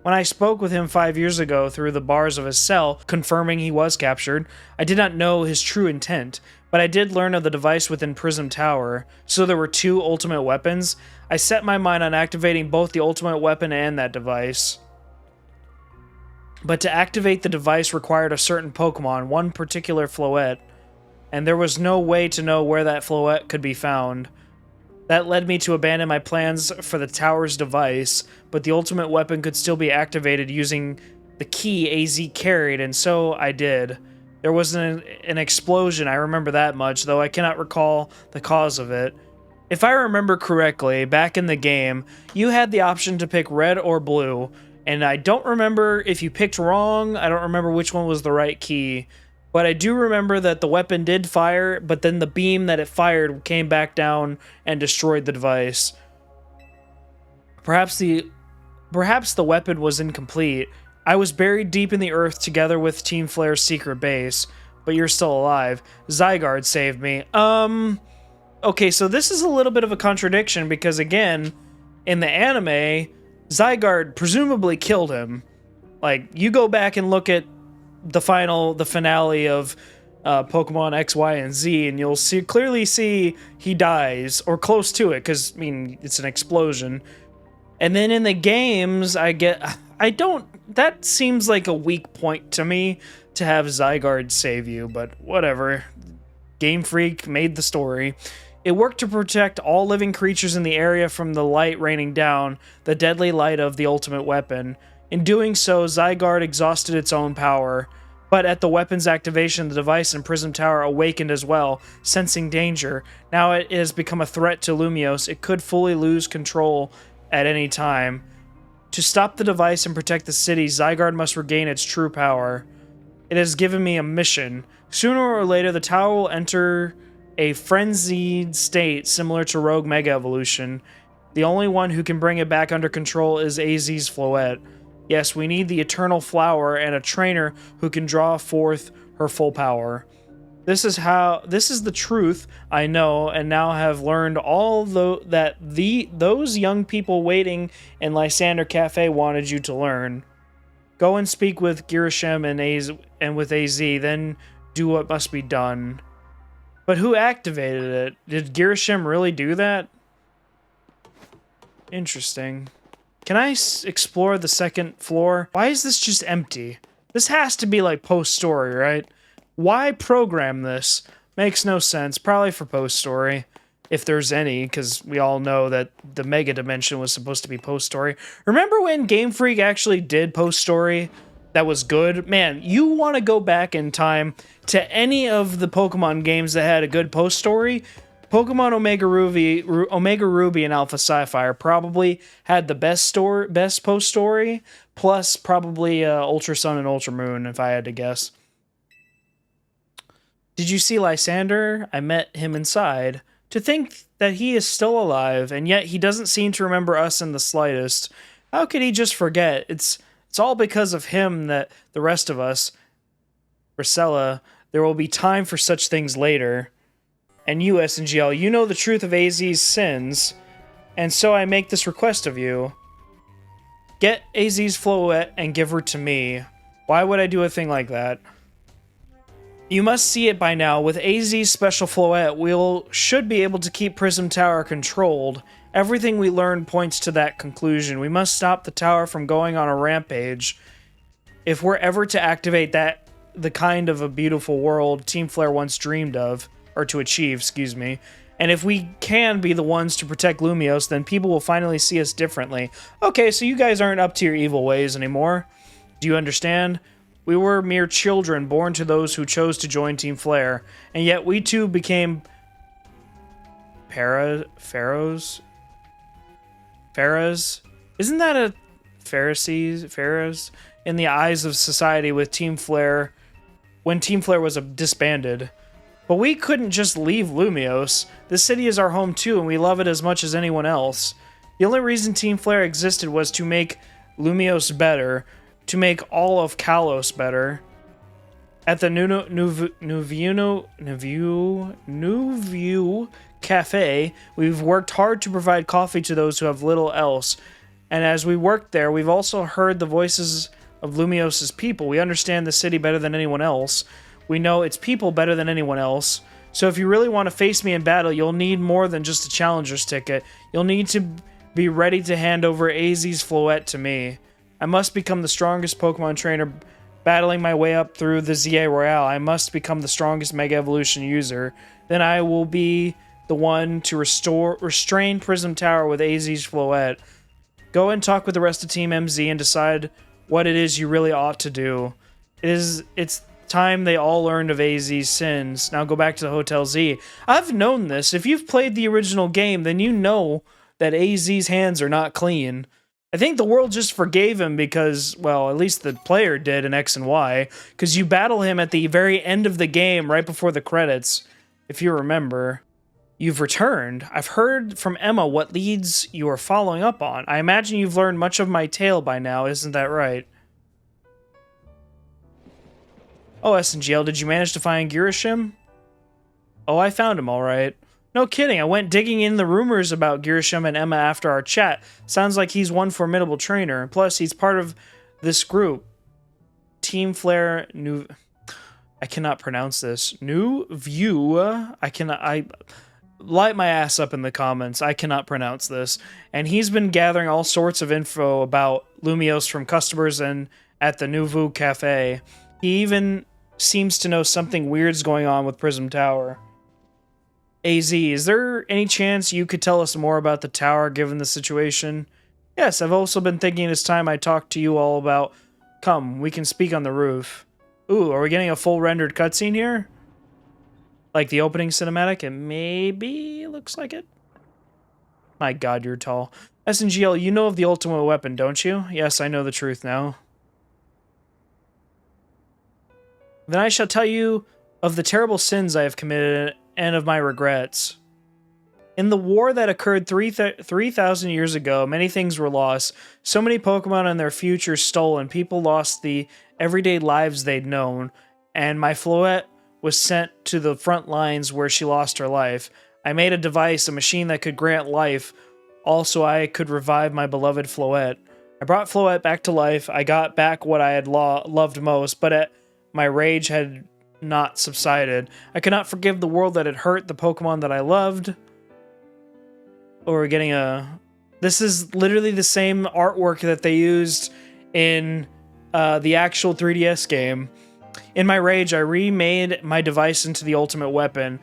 Speaker 1: When I spoke with him 5 years ago through the bars of his cell, confirming he was captured, I did not know his true intent, but I did learn of the device within Prism Tower. So there were 2 ultimate weapons. I set my mind on activating both the ultimate weapon and that device. But to activate the device required a certain Pokemon, one particular Floette, and there was no way to know where that Floette could be found. That led me to abandon my plans for the tower's device, but the ultimate weapon could still be activated using the key AZ carried, and so I did. There was an explosion, I remember that much, though I cannot recall the cause of it. If I remember correctly, back in the game, you had the option to pick red or blue, and I don't remember if you picked wrong. I don't remember which one was the right key. But I do remember that the weapon did fire, but then the beam that it fired came back down and destroyed the device. Perhaps the weapon was incomplete. I was buried deep in the earth together with Team Flare's secret base, but you're still alive. Zygarde saved me. Okay, so this is a little bit of a contradiction because, again, in the anime, Zygarde presumably killed him. Like, you go back and look at the finale of Pokemon X, Y, and Z, and you'll clearly see he dies, or close to it, because, I mean, it's an explosion. And then in the games, that seems like a weak point to me, to have Zygarde save you, but whatever. Game Freak made the story. It worked to protect all living creatures in the area from the light raining down, the deadly light of the ultimate weapon. In doing so, Zygarde exhausted its own power. But at the weapon's activation, the device in Prism Tower awakened as well, sensing danger. Now it has become a threat to Lumiose. It could fully lose control at any time. To stop the device and protect the city, Zygarde must regain its true power. It has given me a mission. Sooner or later, the tower will enter a frenzied state similar to Rogue Mega Evolution. The only one who can bring it back under control is AZ's Floette. Yes, we need the Eternal Flower and a trainer who can draw forth her full power. This is the truth I know, and now have learned all those young people waiting in Lysander Cafe wanted you to learn. Go and speak with Girashem and with AZ, then do what must be done. But who activated it? Did Girashem really do that? Interesting. Can I explore the second floor? Why is this just empty? This has to be like post-story, right? Why program this? Makes no sense. Probably for post-story, if there's any, because we all know that the Mega Dimension was supposed to be post-story. Remember when Game Freak actually did post-story? That was good. Man, you want to go back in time to any of the Pokemon games that had a good post-story? Pokemon Omega Ruby, and Alpha Sapphire probably had the best post-story, plus probably Ultra Sun and Ultra Moon, if I had to guess. Did you see Lysander? I met him inside. To think that he is still alive, and yet he doesn't seem to remember us in the slightest. How could he just forget? It's all because of him that the rest of us, Rosella, there will be time for such things later. And you, SNGL, you know the truth of AZ's sins, and so I make this request of you. Get AZ's Floette and give her to me. Why would I do a thing like that? You must see it by now. With AZ's special Floette, we should be able to keep Prism Tower controlled. Everything we learn points to that conclusion. We must stop the tower from going on a rampage. If we're ever to activate the kind of a beautiful world Team Flare once dreamed of, or to achieve, excuse me, and if we can be the ones to protect Lumiose, then people will finally see us differently. Okay, so you guys aren't up to your evil ways anymore. Do you understand? We were mere children born to those who chose to join Team Flare, and yet we too became pharaohs? Isn't that a pharaohs? In the eyes of society with Team Flare, when Team Flare was disbanded. But we couldn't just leave Lumiose. This city is our home too, and we love it as much as anyone else. The only reason Team Flare existed was to make Lumiose better, to make all of Kalos better. At the Nuview Cafe, we've worked hard to provide coffee to those who have little else. And as we worked there, we've also heard the voices of Lumiose's people. We understand the city better than anyone else. We know its people better than anyone else. So if you really want to face me in battle, you'll need more than just a challenger's ticket. You'll need to be ready to hand over AZ's Floette to me. I must become the strongest Pokemon trainer battling my way up through the ZA Royale. I must become the strongest Mega Evolution user. Then I will be the one to restrain Prism Tower with AZ's Floette. Go and talk with the rest of Team MZ and decide what it is you really ought to do. It's time they all learned of AZ's sins. Now go back to the Hotel Z. I've known this. If you've played the original game, then you know that AZ's hands are not clean. I think the world just forgave him because, well, at least the player did in X and Y, because you battle him at the very end of the game, right before the credits, if you remember. You've returned. I've heard from Emma what leads you are following up on. I imagine you've learned much of my tale by now, isn't that right? Oh, SNGL, did you manage to find Girishim? Oh, I found him, alright. No kidding, I went digging in the rumors about Girishim and Emma after our chat. Sounds like he's one formidable trainer. Plus, he's part of this group. Team Flare New... I cannot pronounce this. New View. I light my ass up in the comments. I cannot pronounce this. And he's been gathering all sorts of info about Lumios from customers and at the Nouveau Cafe. He even seems to know something weird's going on with Prism Tower. AZ, is there any chance you could tell us more about the tower given the situation? Yes, I've also been thinking it's time I talked to you all about... Come, we can speak on the roof. Ooh, are we getting a full rendered cutscene here? Like the opening cinematic? It maybe looks like it. My god, you're tall. SNGL, you know of the ultimate weapon, don't you? Yes, I know the truth now. Then I shall tell you of the terrible sins I have committed and of my regrets. In the war that occurred 3,000 years ago, many things were lost. So many Pokemon and their futures stolen. People lost the everyday lives they'd known. And my Floette was sent to the front lines where she lost her life. I made a device, a machine that could grant life. Also, I could revive my beloved Floette. I brought Floette back to life. I got back what I had loved most, but my rage had not subsided. I could not forgive the world that had hurt the Pokemon that I loved. Or we're getting a... This is literally the same artwork that they used in the actual 3DS game. In my rage, I remade my device into the ultimate weapon.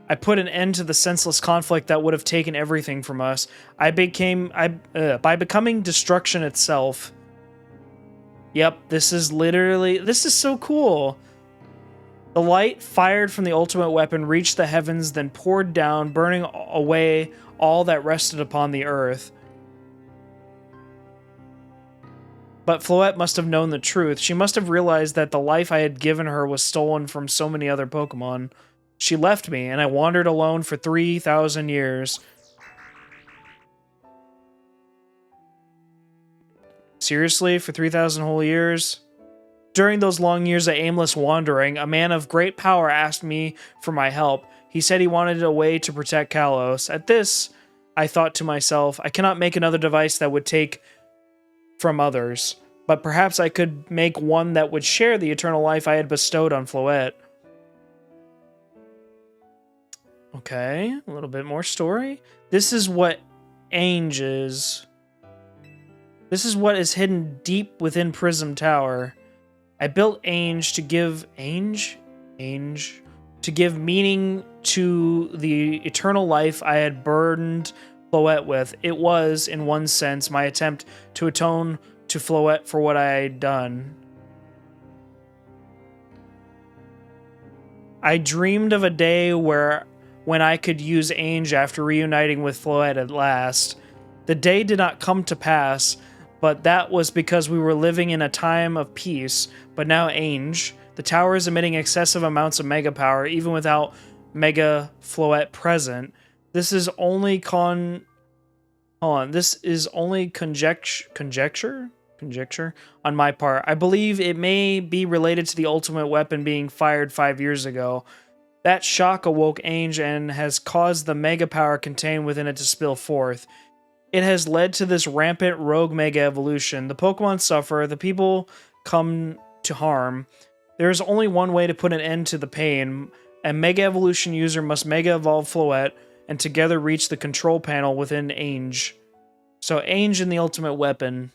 Speaker 1: I put an end to the senseless conflict that would have taken everything from us. By becoming destruction itself. Yep, this is literally... This is so cool. The light fired from the ultimate weapon reached the heavens, then poured down, burning away all that rested upon the earth. But Floette must have known the truth. She must have realized that the life I had given her was stolen from so many other Pokemon. She left me, and I wandered alone for 3,000 years. Seriously? For 3,000 whole years? During those long years of aimless wandering, a man of great power asked me for my help. He said he wanted a way to protect Kalos. At this, I thought to myself, I cannot make another device that would take from others, but perhaps I could make one that would share the eternal life I had bestowed on Floette. Okay, a little bit more story. This is what Ainge is. This is what is hidden deep within Prism Tower. I built Ainge to give... Ainge? To give meaning to the eternal life I had burdened Floette with. It was, in one sense, my attempt to atone to Floette for what I had done. I dreamed of a day when I could use Ainge after reuniting with Floette at last. The day did not come to pass, but that was because we were living in a time of peace. But now Ainge, the tower is emitting excessive amounts of mega power, even without Mega Floette present. This is only This is only conjecture on my part. I believe it may be related to the ultimate weapon being fired 5 years ago. That shock awoke Ainge and has caused the mega power contained within it to spill forth. It has led to this rampant rogue mega evolution. The Pokemon suffer, the people come to harm. There is only one way to put an end to the pain. A mega evolution user must mega evolve Floette and together reach the control panel within Ainge. So Ainge and the ultimate weapon.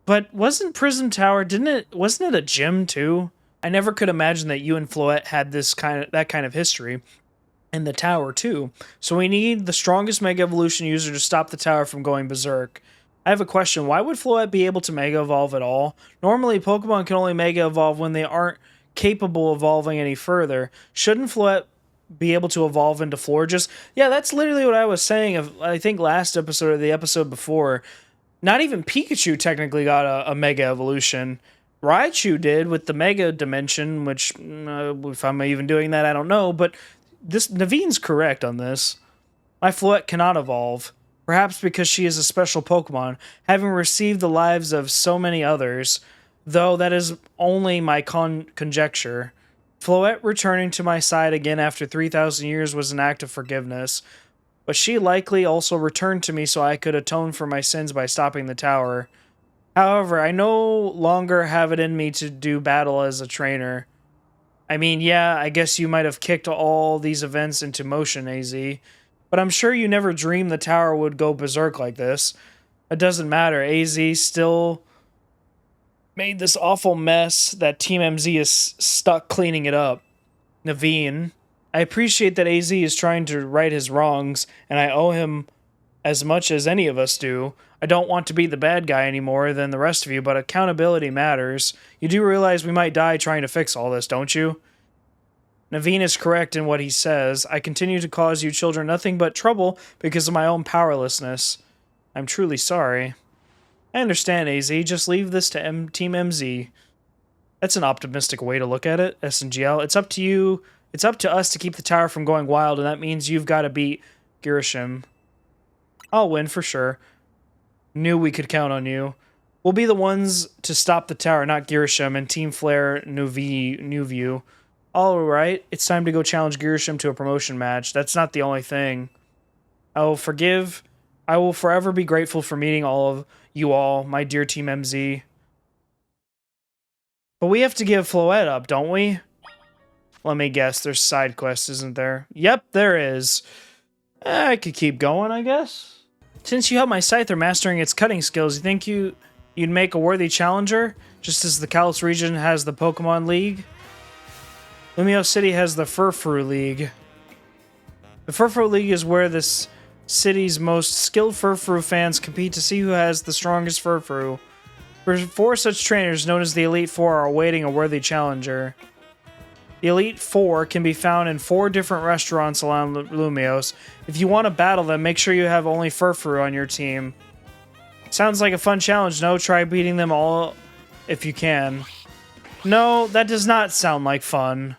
Speaker 1: But wasn't Prism Tower, wasn't it a gym too? I never could imagine that you and Floette had that kind of history. And the tower too. So we need the strongest Mega Evolution user to stop the tower from going berserk. I have a question. Why would Floette be able to Mega Evolve at all? Normally, Pokemon can only Mega Evolve when they aren't capable of evolving any further. Shouldn't Floette be able to evolve into Florges? Yeah, that's literally what I was saying, I think last episode or the episode before. Not even Pikachu technically got a Mega Evolution. Raichu did with the Mega Dimension, which, if I'm even doing that, I don't know, but Naveen's correct on this. My Floette cannot evolve, perhaps because she is a special Pokemon, having received the lives of so many others, though that is only my conjecture. Floette returning to my side again after 3,000 years was an act of forgiveness, but she likely also returned to me so I could atone for my sins by stopping the tower. However, I no longer have it in me to do battle as a trainer. I mean, yeah, I guess you might have kicked all these events into motion, AZ, but I'm sure you never dreamed the tower would go berserk like this. It doesn't matter, AZ still made this awful mess that Team MZ is stuck cleaning it up. Naveen, I appreciate that AZ is trying to right his wrongs, and I owe him as much as any of us do. I don't want to be the bad guy any more than the rest of you, but accountability matters. You do realize we might die trying to fix all this, don't you? Naveen is correct in what he says. I continue to cause you children nothing but trouble because of my own powerlessness. I'm truly sorry. I understand, AZ. Just leave this to Team MZ. That's an optimistic way to look at it, SNGL. It's up to you. It's up to us to keep the tower from going wild, and that means you've got to beat Girishim. I'll win for sure. Knew we could count on you. We'll be the ones to stop the tower, not Girishim and Team Flare New View. Alright, it's time to go challenge Girishim to a promotion match. That's not the only thing. I will forever be grateful for meeting all of you all, my dear Team MZ. But we have to give Floette up, don't we? Let me guess, there's side quests, isn't there? Yep, there is. I could keep going, I guess. Since you helped my Scyther mastering its cutting skills, you think you'd make a worthy challenger? Just as the Kalos region has the Pokémon League? Lumio City has the Furfru League. The Furfru League is where this city's most skilled Furfru fans compete to see who has the strongest Furfru. Four such trainers, known as the Elite Four, are awaiting a worthy challenger. The Elite Four can be found in 4 different restaurants along Lumios. If you want to battle them, make sure you have only Furfru on your team. Sounds like a fun challenge, no? Try beating them all if you can. No, that does not sound like fun.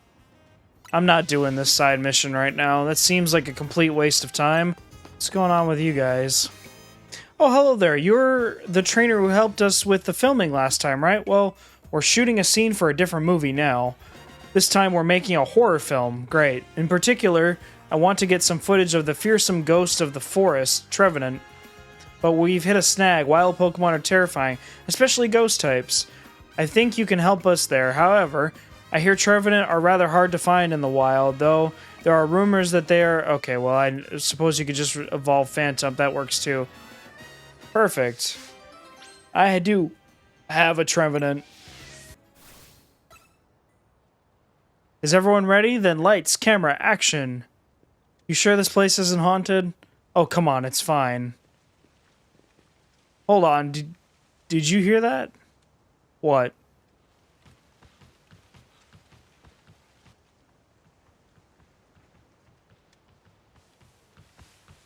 Speaker 1: I'm not doing this side mission right now. That seems like a complete waste of time. What's going on with you guys? Oh, hello there. You're the trainer who helped us with the filming last time, right? Well, we're shooting a scene for a different movie now. This time we're making a horror film. Great. In particular, I want to get some footage of the fearsome ghost of the forest, Trevenant. But we've hit a snag. Wild Pokemon are terrifying, especially ghost types. I think you can help us there. However, I hear Trevenant are rather hard to find in the wild, though there are rumors that they are... Okay, well, I suppose you could just evolve Phantom. That works too. Perfect. I do have a Trevenant. Is everyone ready? Then lights, camera, action. You sure this place isn't haunted? Oh, come on, it's fine. Hold on, did you hear that? What?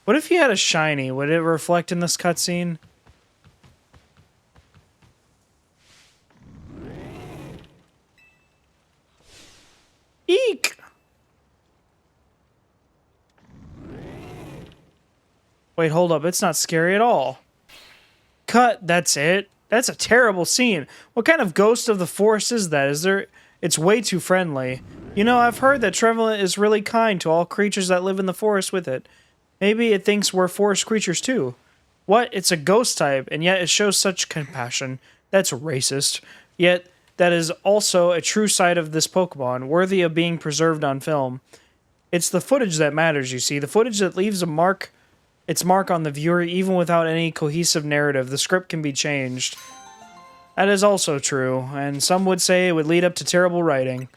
Speaker 1: What if you had a shiny? Would it reflect in this cutscene? Eek! Wait, hold up. It's not scary at all. Cut. That's it. That's a terrible scene. What kind of ghost of the forest is that? Is there... It's way too friendly. You know, I've heard that Trevenant is really kind to all creatures that live in the forest with it. Maybe it thinks we're forest creatures too. What? It's a ghost type, and yet it shows such compassion. That's racist. Yet, that is also a true side of this Pokemon, worthy of being preserved on film. It's the footage that matters, you see. The footage that leaves its mark on the viewer even without any cohesive narrative. The script can be changed. That is also true, and some would say it would lead up to terrible writing.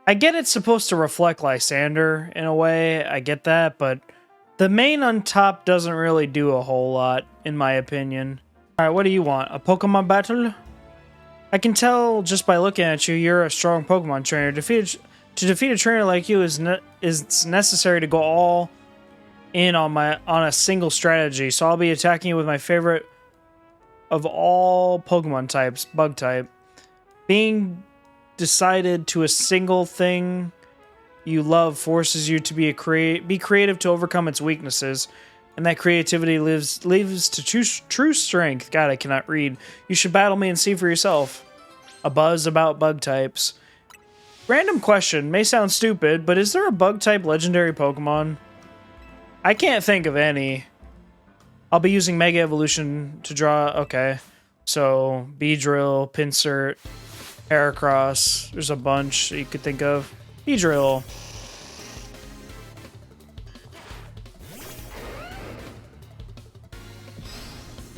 Speaker 1: I get it's supposed to reflect Lysander, in a way, I get that, but the mane on top doesn't really do a whole lot, in my opinion. Alright, what do you want? A Pokemon battle? I can tell just by looking at you, you're a strong Pokemon trainer. To defeat a trainer like you is necessary to go all in on a single strategy, so I'll be attacking you with my favorite of all Pokemon types, bug type, being decided to a single thing you love forces you to be creative to overcome its weaknesses, and that creativity leads to true strength. God, I cannot read. You should battle me and see for yourself. A buzz about bug types. Random question, may sound stupid, but is there a bug type legendary Pokemon? I can't think of any. I'll be using Mega Evolution to draw. Okay, so Beedrill, Pinsir, Heracross. There's a bunch that you could think of. Beedrill.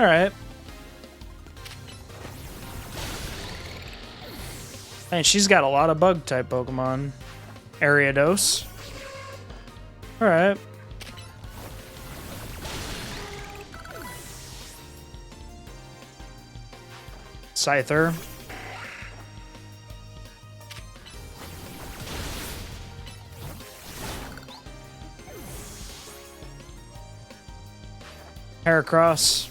Speaker 1: Alright. Man, she's got a lot of bug type Pokemon. Ariados. Alright. Scyther. Heracross.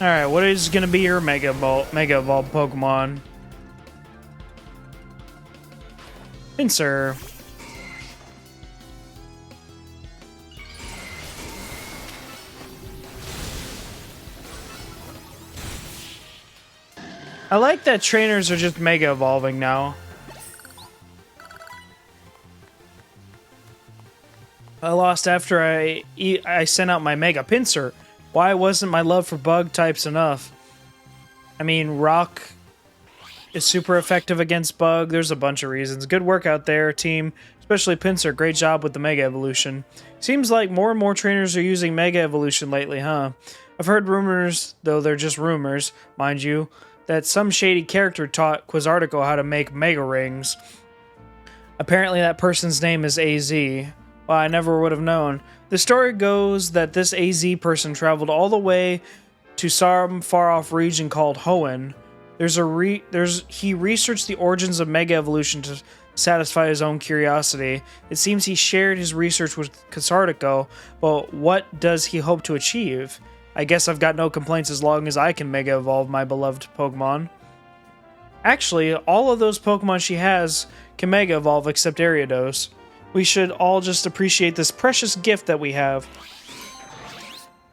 Speaker 1: Alright, what is gonna be your Mega Evolved Pokemon? Pinsir. I like that trainers are just Mega Evolving now. I lost after I sent out my Mega Pinsir. Why wasn't my love for bug types enough? I mean, Rock is super effective against bug. There's a bunch of reasons. Good work out there, team. Especially Pinsir. Great job with the Mega Evolution. Seems like more and more trainers are using Mega Evolution lately, huh? I've heard rumors, though they're just rumors, mind you, that some shady character taught Quizartico how to make Mega Rings. Apparently that person's name is AZ. Well, I never would have known. The story goes that this AZ person traveled all the way to some far-off region called Hoenn. He researched the origins of Mega Evolution to satisfy his own curiosity. It seems he shared his research with Quizartico, but what does he hope to achieve? I guess I've got no complaints as long as I can Mega Evolve my beloved Pokemon. Actually, all of those Pokemon she has can Mega Evolve except Ariados. We should all just appreciate this precious gift that we have.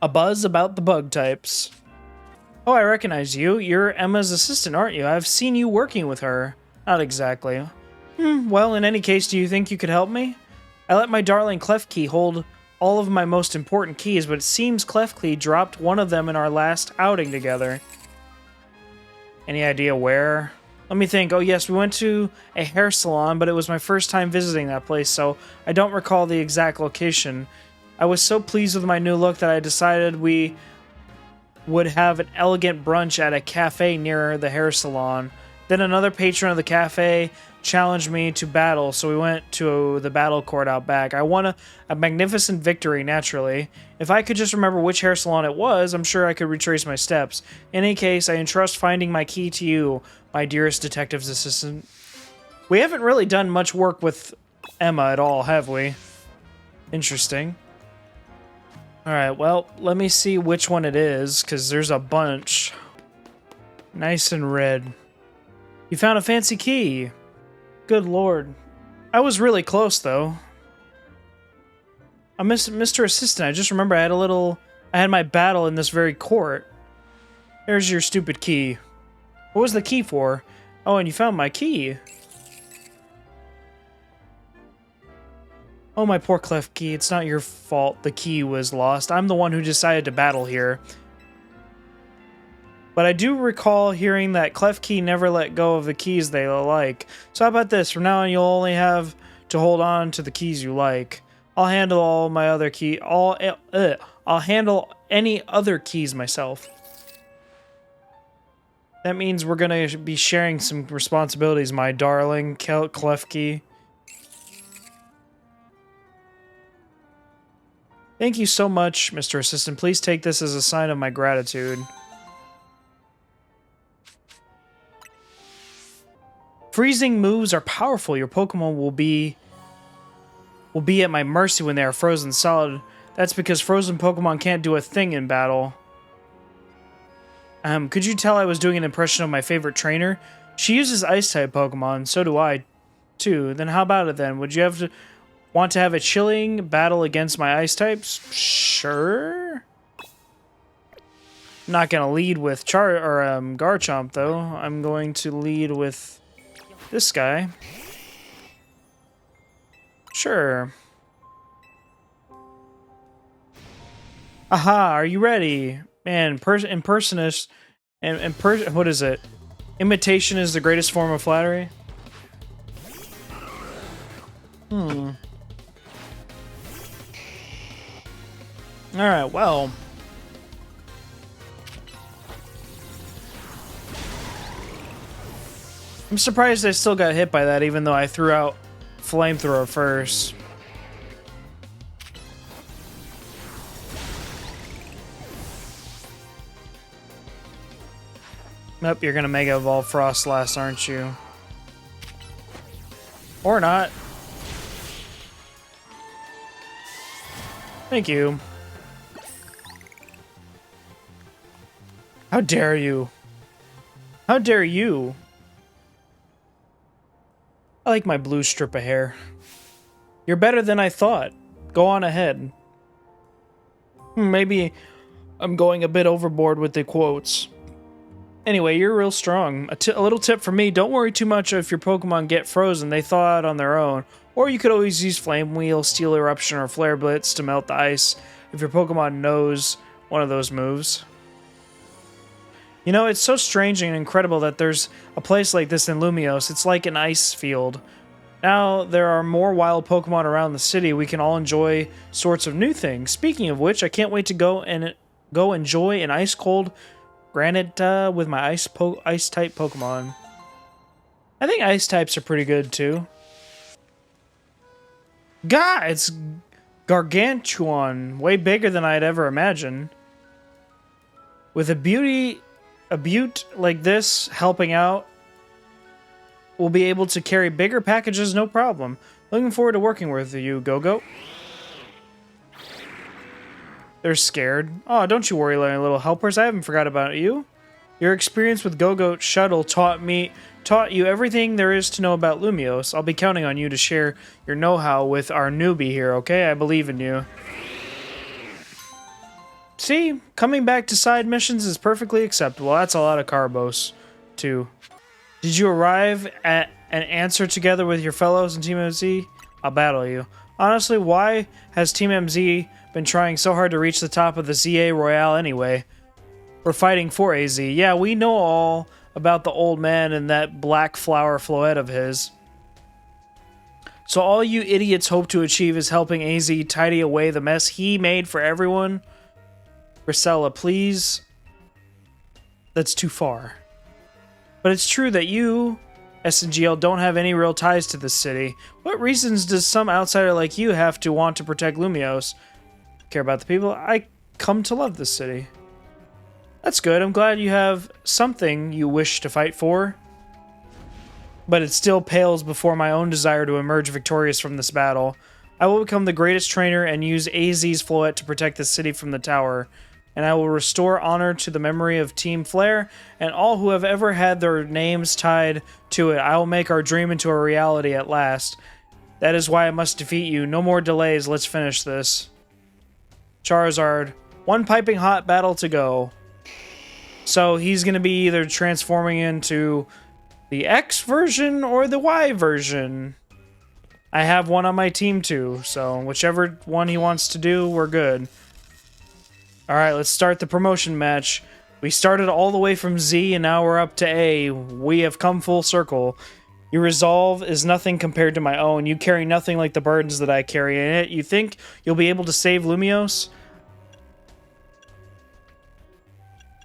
Speaker 1: A buzz about the bug types. Oh, I recognize you. You're Emma's assistant, aren't you? I've seen you working with her. Not exactly. Well, in any case, do you think you could help me? I let my darling Klefki hold all of my most important keys, but it seems Klefki dropped one of them in our last outing together. Any idea where? Let me think. Oh yes, we went to a hair salon, but it was my first time visiting that place, so I don't recall the exact location. I was so pleased with my new look that I decided we would have an elegant brunch at a cafe near the hair salon. Then another patron of the cafe challenged me to battle, so we went to the battle court out back. I won a magnificent victory, naturally. If I could just remember which hair salon it was, I'm sure I could retrace my steps. In any case, I entrust finding my key to you, my dearest detective's assistant. We haven't really done much work with Emma at all, have we? Interesting. Alright, well, let me see which one it is, because there's a bunch. Nice and red. You found a fancy key. Good lord. I was really close, though. Mr. Assistant, I just remember I had my battle in this very court. There's your stupid key. What was the key for? Oh, and you found my key. Oh, my poor Klefki, it's not your fault the key was lost. I'm the one who decided to battle here. But I do recall hearing that Klefki never let go of the keys they like. So how about this? From now on, you'll only have to hold on to the keys you like. I'll handle all my other I'll handle any other keys myself. That means we're gonna be sharing some responsibilities, my darling Klefki. Thank you so much, Mr. Assistant. Please take this as a sign of my gratitude. Freezing moves are powerful. Your Pokemon will be at my mercy when they are frozen solid. That's because frozen Pokemon can't do a thing in battle. Could you tell I was doing an impression of my favorite trainer? She uses Ice-type Pokemon, so do I, too. Then how about it then? Would you want to have a chilling battle against my Ice-types? Sure. I'm not going to lead with Garchomp, though. I'm going to lead with this guy. Sure. Aha, are you ready? Man, impersonist and what is it? Imitation is the greatest form of flattery. All right, well. I'm surprised I still got hit by that, even though I threw out Flamethrower first. Nope, you're gonna Mega Evolve Frostlass, aren't you? Or not. Thank you. How dare you? How dare you? I like my blue strip of hair. You're better than I thought. Go on ahead. Maybe I'm going a bit overboard with the quotes. Anyway, you're real strong. A little tip from me, don't worry too much if your Pokemon get frozen. They thaw out on their own. Or you could always use Flame Wheel, Steel Eruption, or Flare Blitz to melt the ice if your Pokemon knows one of those moves. You know, it's so strange and incredible that there's a place like this in Lumiose. It's like an ice field. Now there are more wild Pokemon around the city. We can all enjoy sorts of new things. Speaking of which, I can't wait to go enjoy an ice-cold granite with my ice-type Pokemon. I think ice-types are pretty good, too. God, it's Gargantuan. Way bigger than I'd ever imagined. With a butte like this helping out, we'll be able to carry bigger packages no problem. Looking forward to working with you, Go-Go. They're scared. Oh, don't you worry, my little helpers. I haven't forgot about you. Your experience with Go-Goat Shuttle taught you everything there is to know about Lumiose. I'll be counting on you to share your know-how with our newbie here, okay? I believe in you. See? Coming back to side missions is perfectly acceptable. That's a lot of Carbos, too. Did you arrive at an answer together with your fellows in Team MZ? I'll battle you. Honestly, why has Team MZ been trying so hard to reach the top of the ZA Royale anyway? We're fighting for AZ. Yeah, we know all about the old man and that black flower floette of his. So all you idiots hope to achieve is helping AZ tidy away the mess he made for everyone? Grisella, please. That's too far. But it's true that you, SNGL, don't have any real ties to this city. What reasons does some outsider like you have to want to protect Lumiose? Care about the people? I come to love this city. That's good. I'm glad you have something you wish to fight for. But it still pales before my own desire to emerge victorious from this battle. I will become the greatest trainer and use AZ's Floette to protect the city from the tower. And I will restore honor to the memory of Team Flare and all who have ever had their names tied to it. I will make our dream into a reality at last. That is why I must defeat you. No more delays. Let's finish this. Charizard. One piping hot battle to go. So he's going to be either transforming into the X version or the Y version. I have one on my team too, so whichever one he wants to do, we're good. Alright, let's start the promotion match. We started all the way from Z and now we're up to A. We have come full circle. Your resolve is nothing compared to my own. You carry nothing like the burdens that I carry in it. You think you'll be able to save Lumiose?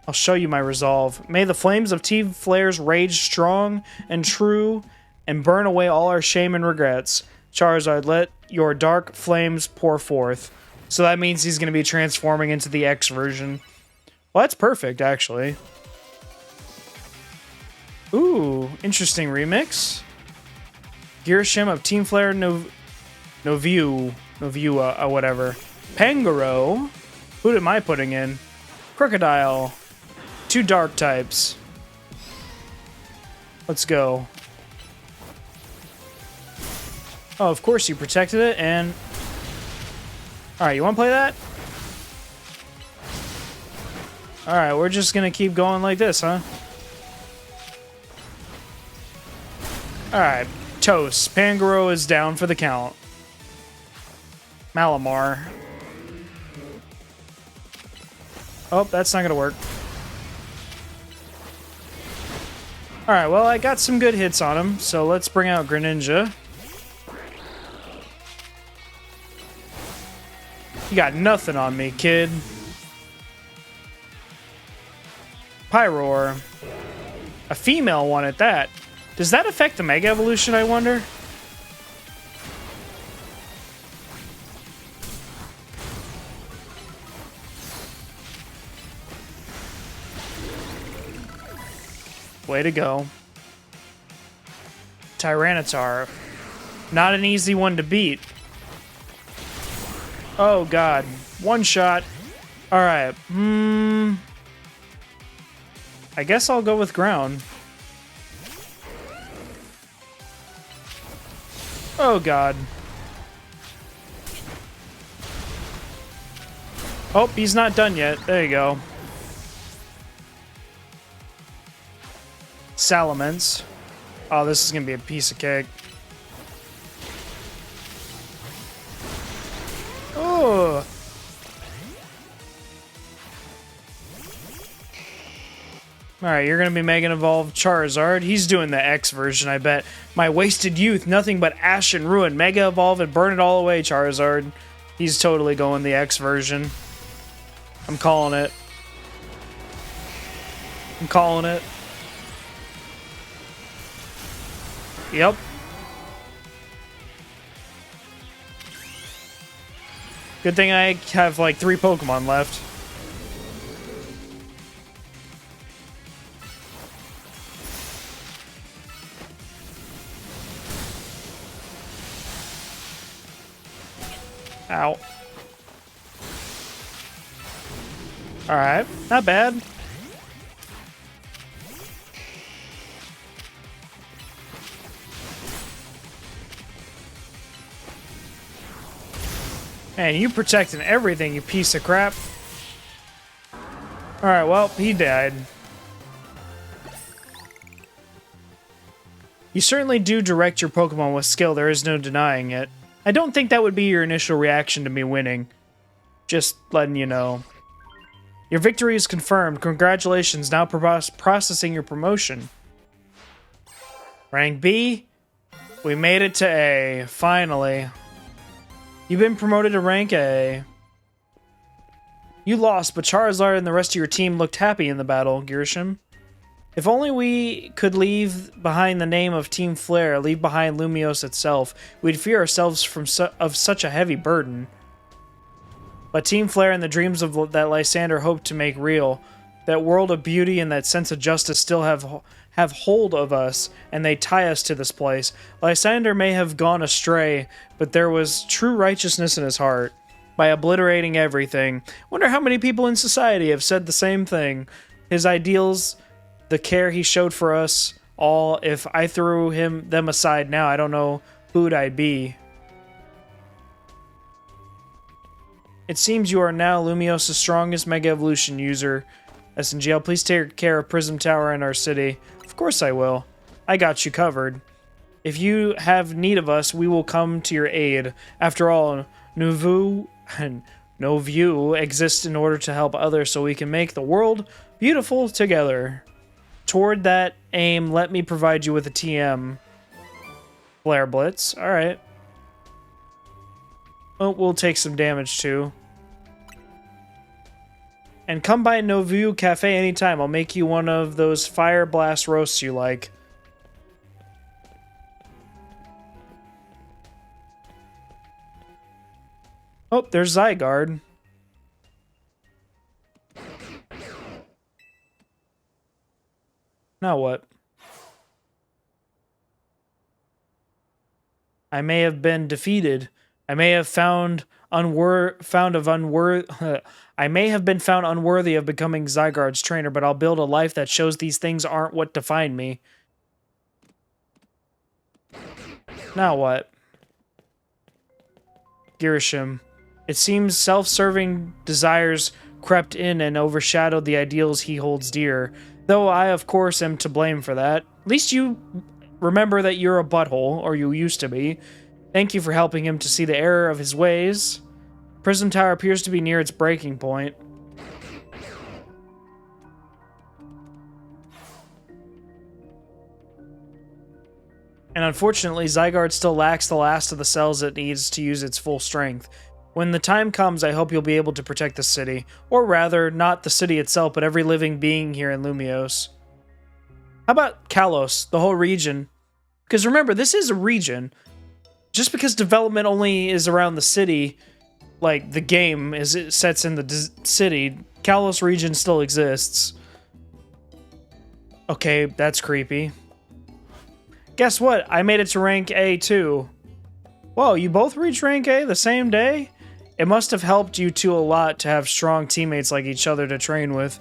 Speaker 1: I'll show you my resolve. May the flames of Team Flare's rage strong and true and burn away all our shame and regrets. Charizard, let your dark flames pour forth. So that means he's going to be transforming into the X version. Well, that's perfect, actually. Ooh, interesting remix. Girishim of Team Flare Novua, whatever. Pangoro. Who am I putting in? Crocodile. 2 dark types. Let's go. Oh, of course you protected it, and... Alright, you want to play that? Alright, we're just gonna keep going like this, huh? Alright, toast. Pangoro is down for the count. Malamar. Oh, that's not gonna work. Alright, well, I got some good hits on him, so let's bring out Greninja. You got nothing on me, kid. Pyroar. A female one at that. Does that affect the Mega Evolution, I wonder? Way to go. Tyranitar. Not an easy one to beat. Oh, God. One shot. Alright. I guess I'll go with ground. Oh, God. Oh, he's not done yet. There you go. Salamence. Oh, this is going to be a piece of cake. Oh. Alright, you're going to be Mega Evolved Charizard. He's doing the X version, I bet. My wasted youth, nothing but ash and ruin. Mega Evolve and burn it all away, Charizard. He's totally going the X version. I'm calling it. I'm calling it. Yep. Good thing I have like 3 Pokemon left. Ow. Alright, not bad. Man, you protecting everything, you piece of crap. Alright, well, he died. You certainly do direct your Pokemon with skill, there is no denying it. I don't think that would be your initial reaction to me winning. Just letting you know. Your victory is confirmed. Congratulations, now processing your promotion. Rank B? We made it to A, finally. You've been promoted to rank A. You lost, but Charizard and the rest of your team looked happy in the battle, Girishim. If only we could leave behind the name of Team Flare, leave behind Lumiose itself, we'd free ourselves from of such a heavy burden. But Team Flare and the dreams of that Lysander hoped to make real, that world of beauty and that sense of justice still have hold of us, and they tie us to this place. Lysander may have gone astray, but there was true righteousness in his heart. By obliterating everything. Wonder how many people in society have said the same thing. His ideals, the care he showed for us all, if I threw them aside now, I don't know who'd I be. It seems you are now Lumiose's strongest Mega Evolution user. SNGL, please take care of Prism Tower in our city. Of course I will. I got you covered. If you have need of us, we will come to your aid. After all, Novu exists in order to help others so we can make the world beautiful together. Toward that aim, let me provide you with a TM. Flare Blitz. Alright. Oh, we'll take some damage too. And come by Novu Cafe anytime. I'll make you one of those Fire Blast roasts you like. Oh, there's Zygarde. Now what? I may have been defeated. I may have I may have been found unworthy of becoming Zygarde's trainer, but I'll build a life that shows these things aren't what define me. Now what? Girishim. It seems self-serving desires crept in and overshadowed the ideals he holds dear. Though I, of course, am to blame for that. At least you remember that you're a butthole, or you used to be. Thank you for helping him to see the error of his ways. Prism Tower appears to be near its breaking point. And unfortunately, Zygarde still lacks the last of the cells it needs to use its full strength. When the time comes, I hope you'll be able to protect the city. Or rather, not the city itself, but every living being here in Lumiose. How about Kalos, the whole region? Because remember, this is a region. Just because development only is around the city, like the game as it sets in the city, Kalos region still exists. Okay, that's creepy. Guess what? I made it to rank A too. Whoa, you both reached rank A the same day? It must have helped you two a lot to have strong teammates like each other to train with.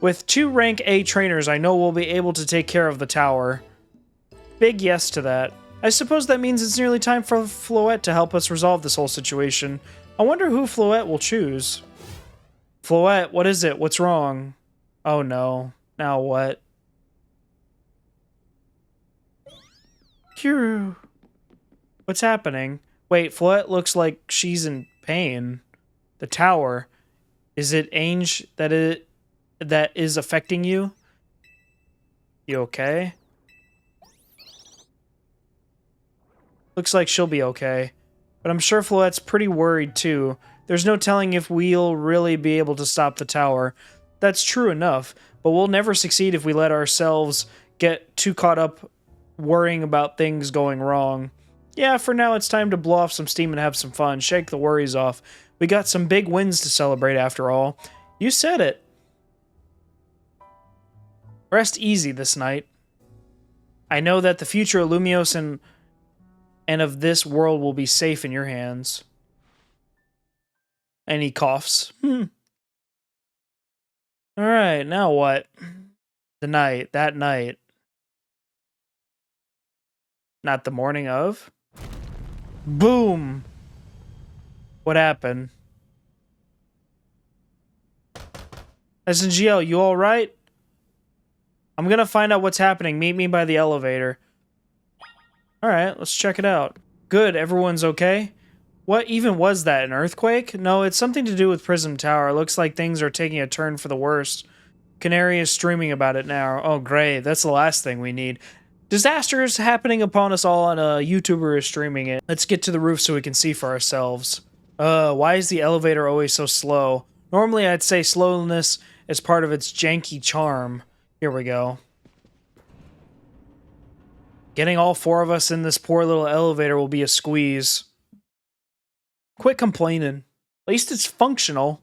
Speaker 1: With 2 rank A trainers, I know we'll be able to take care of the tower. Big yes to that. I suppose that means it's nearly time for Floette to help us resolve this whole situation. I wonder who Floette will choose. Floette, what is it? What's wrong? Oh no. Now what? Phew. What's happening? Wait, Floette looks like she's in pain. The tower. Is it Ange that is affecting you? You okay? Looks like she'll be okay. But I'm sure Floette's pretty worried too. There's no telling if we'll really be able to stop the tower. That's true enough, but we'll never succeed if we let ourselves get too caught up worrying about things going wrong. Yeah, for now it's time to blow off some steam and have some fun, shake the worries off. We got some big wins to celebrate after all. You said it. Rest easy this night. I know that the future of Lumiose and of this world will be safe in your hands. And he coughs. Alright, now what? That night. Not the morning of? Boom! What happened? SNGL, you alright? I'm gonna find out what's happening. Meet me by the elevator. Alright, let's check it out. Good, everyone's okay? What even was that, an earthquake? No, it's something to do with Prism Tower. It looks like things are taking a turn for the worst. Canary is streaming about it now. Oh, great, that's the last thing we need. Disaster is happening upon us all and a YouTuber is streaming it. Let's get to the roof so we can see for ourselves. Why is the elevator always so slow? Normally I'd say slowness is part of its janky charm. Here we go. Getting all 4 of us in this poor little elevator will be a squeeze. Quit complaining. At least it's functional.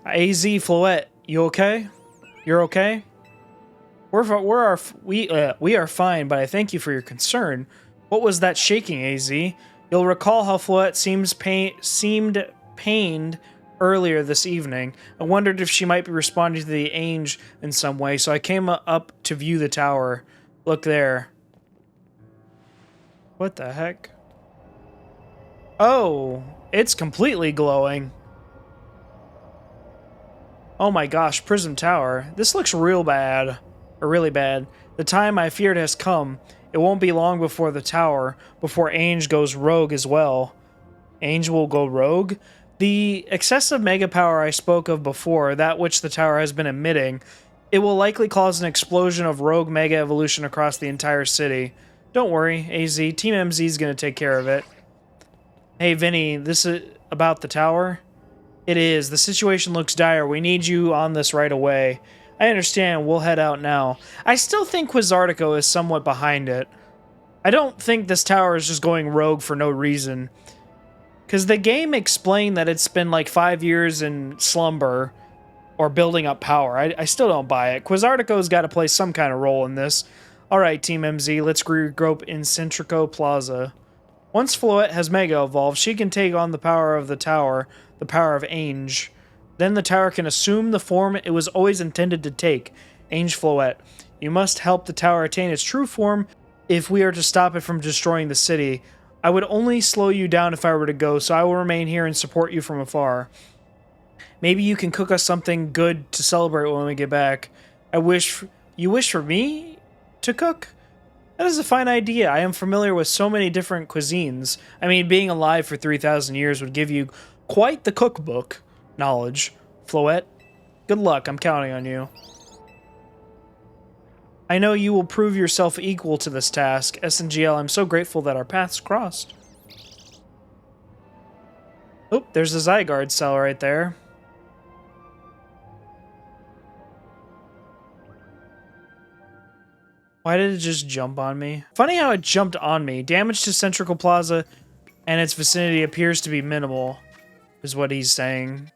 Speaker 1: AZ Floette, you okay? You're okay? We are fine, but I thank you for your concern. What was that shaking, AZ? You'll recall how Floette seemed pained earlier this evening. I wondered if she might be responding to the Ange in some way, so I came up to view the tower. Look there. What the heck? Oh, it's completely glowing. Oh my gosh, Prism Tower. This looks real bad. Or really bad. The time I feared has come. It won't be long before the tower, before Ange goes rogue as well. Ange will go rogue? The excessive mega power I spoke of before, that which the tower has been emitting, it will likely cause an explosion of rogue mega evolution across the entire city. Don't worry, AZ. Team MZ is going to take care of it. Hey, Vinny, this is about the tower? It is. The situation looks dire. We need you on this right away. I understand. We'll head out now. I still think Quizartico is somewhat behind it. I don't think this tower is just going rogue for no reason. Because the game explained that it's been like 5 years in slumber. or building up power. I still don't buy it. Quizartico's got to play some kind of role in this. Alright, Team MZ, let's regroup in Centrico Plaza. Once Floette has Mega Evolved, she can take on the power of the tower, the power of Ainge. Then the tower can assume the form it was always intended to take, Ainge Floette. You must help the tower attain its true form if we are to stop it from destroying the city. I would only slow you down if I were to go, so I will remain here and support you from afar. Maybe you can cook us something good to celebrate when we get back. You wish for me to cook? That is a fine idea. I am familiar with so many different cuisines. I mean, being alive for 3,000 years would give you quite the cookbook knowledge. Floette, good luck. I'm counting on you. I know you will prove yourself equal to this task. SNGL, I'm so grateful that our paths crossed. Oh, there's a Zygarde cell right there. Why did it just jump on me? Funny how it jumped on me. Damage to Centrical Plaza and its vicinity appears to be minimal, is what he's saying.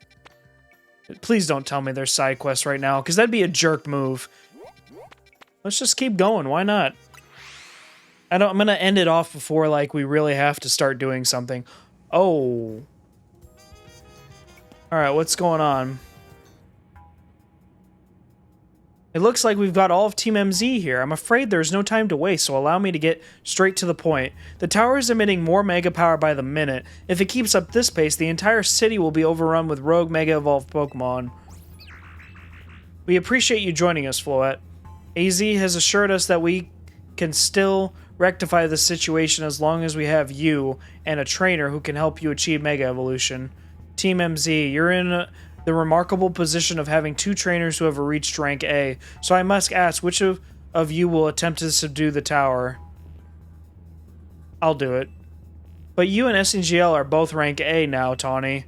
Speaker 1: Please don't tell me there's side quests right now, because that'd be a jerk move. Let's just keep going. Why not? I'm gonna end it off before, like, we really have to start doing something. Oh. Alright, what's going on? It looks like we've got all of Team MZ here. I'm afraid there's no time to waste, so allow me to get straight to the point. The tower is emitting more Mega Power by the minute. If it keeps up this pace, the entire city will be overrun with rogue Mega Evolved Pokemon. We appreciate you joining us, Floette. AZ has assured us that we can still rectify the situation as long as we have you and a trainer who can help you achieve Mega Evolution. Team MZ, you're in the remarkable position of having 2 trainers who have reached rank A, so I must ask, which of you will attempt to subdue the tower? I'll do it. But you and SNGL are both rank A now, Tawny.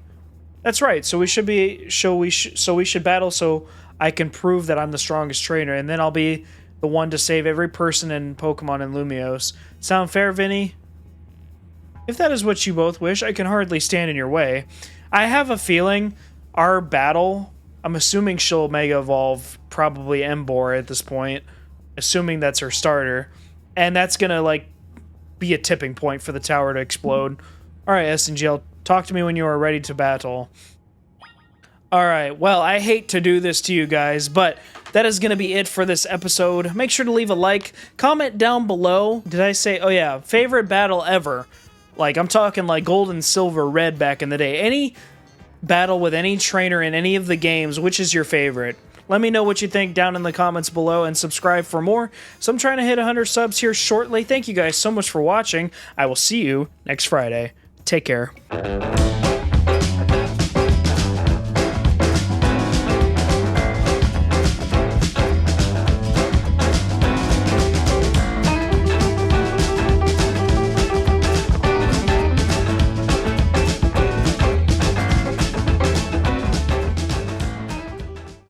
Speaker 1: That's right, so we should battle so I can prove that I'm the strongest trainer, and then I'll be the one to save every person in Pokemon and Lumiose. Sound fair, Vinny? If that is what you both wish, I can hardly stand in your way. I have a feeling our battle, I'm assuming she'll Mega Evolve probably Emboar at this point, assuming that's her starter, and that's gonna, like, be a tipping point for the tower to explode. Alright, SNGL, talk to me when you are ready to battle. Alright, well, I hate to do this to you guys, but that is gonna be it for this episode. Make sure to leave a like, comment down below. Did I say, oh yeah, favorite battle ever? Like, I'm talking like Gold and Silver, Red back in the day. Any battle with any trainer in any of the games, which is your favorite? Let me know what you think down in the comments below and subscribe for more. So I'm trying to hit 100 subs here shortly. Thank you guys so much for watching. I will see you next Friday. Take care.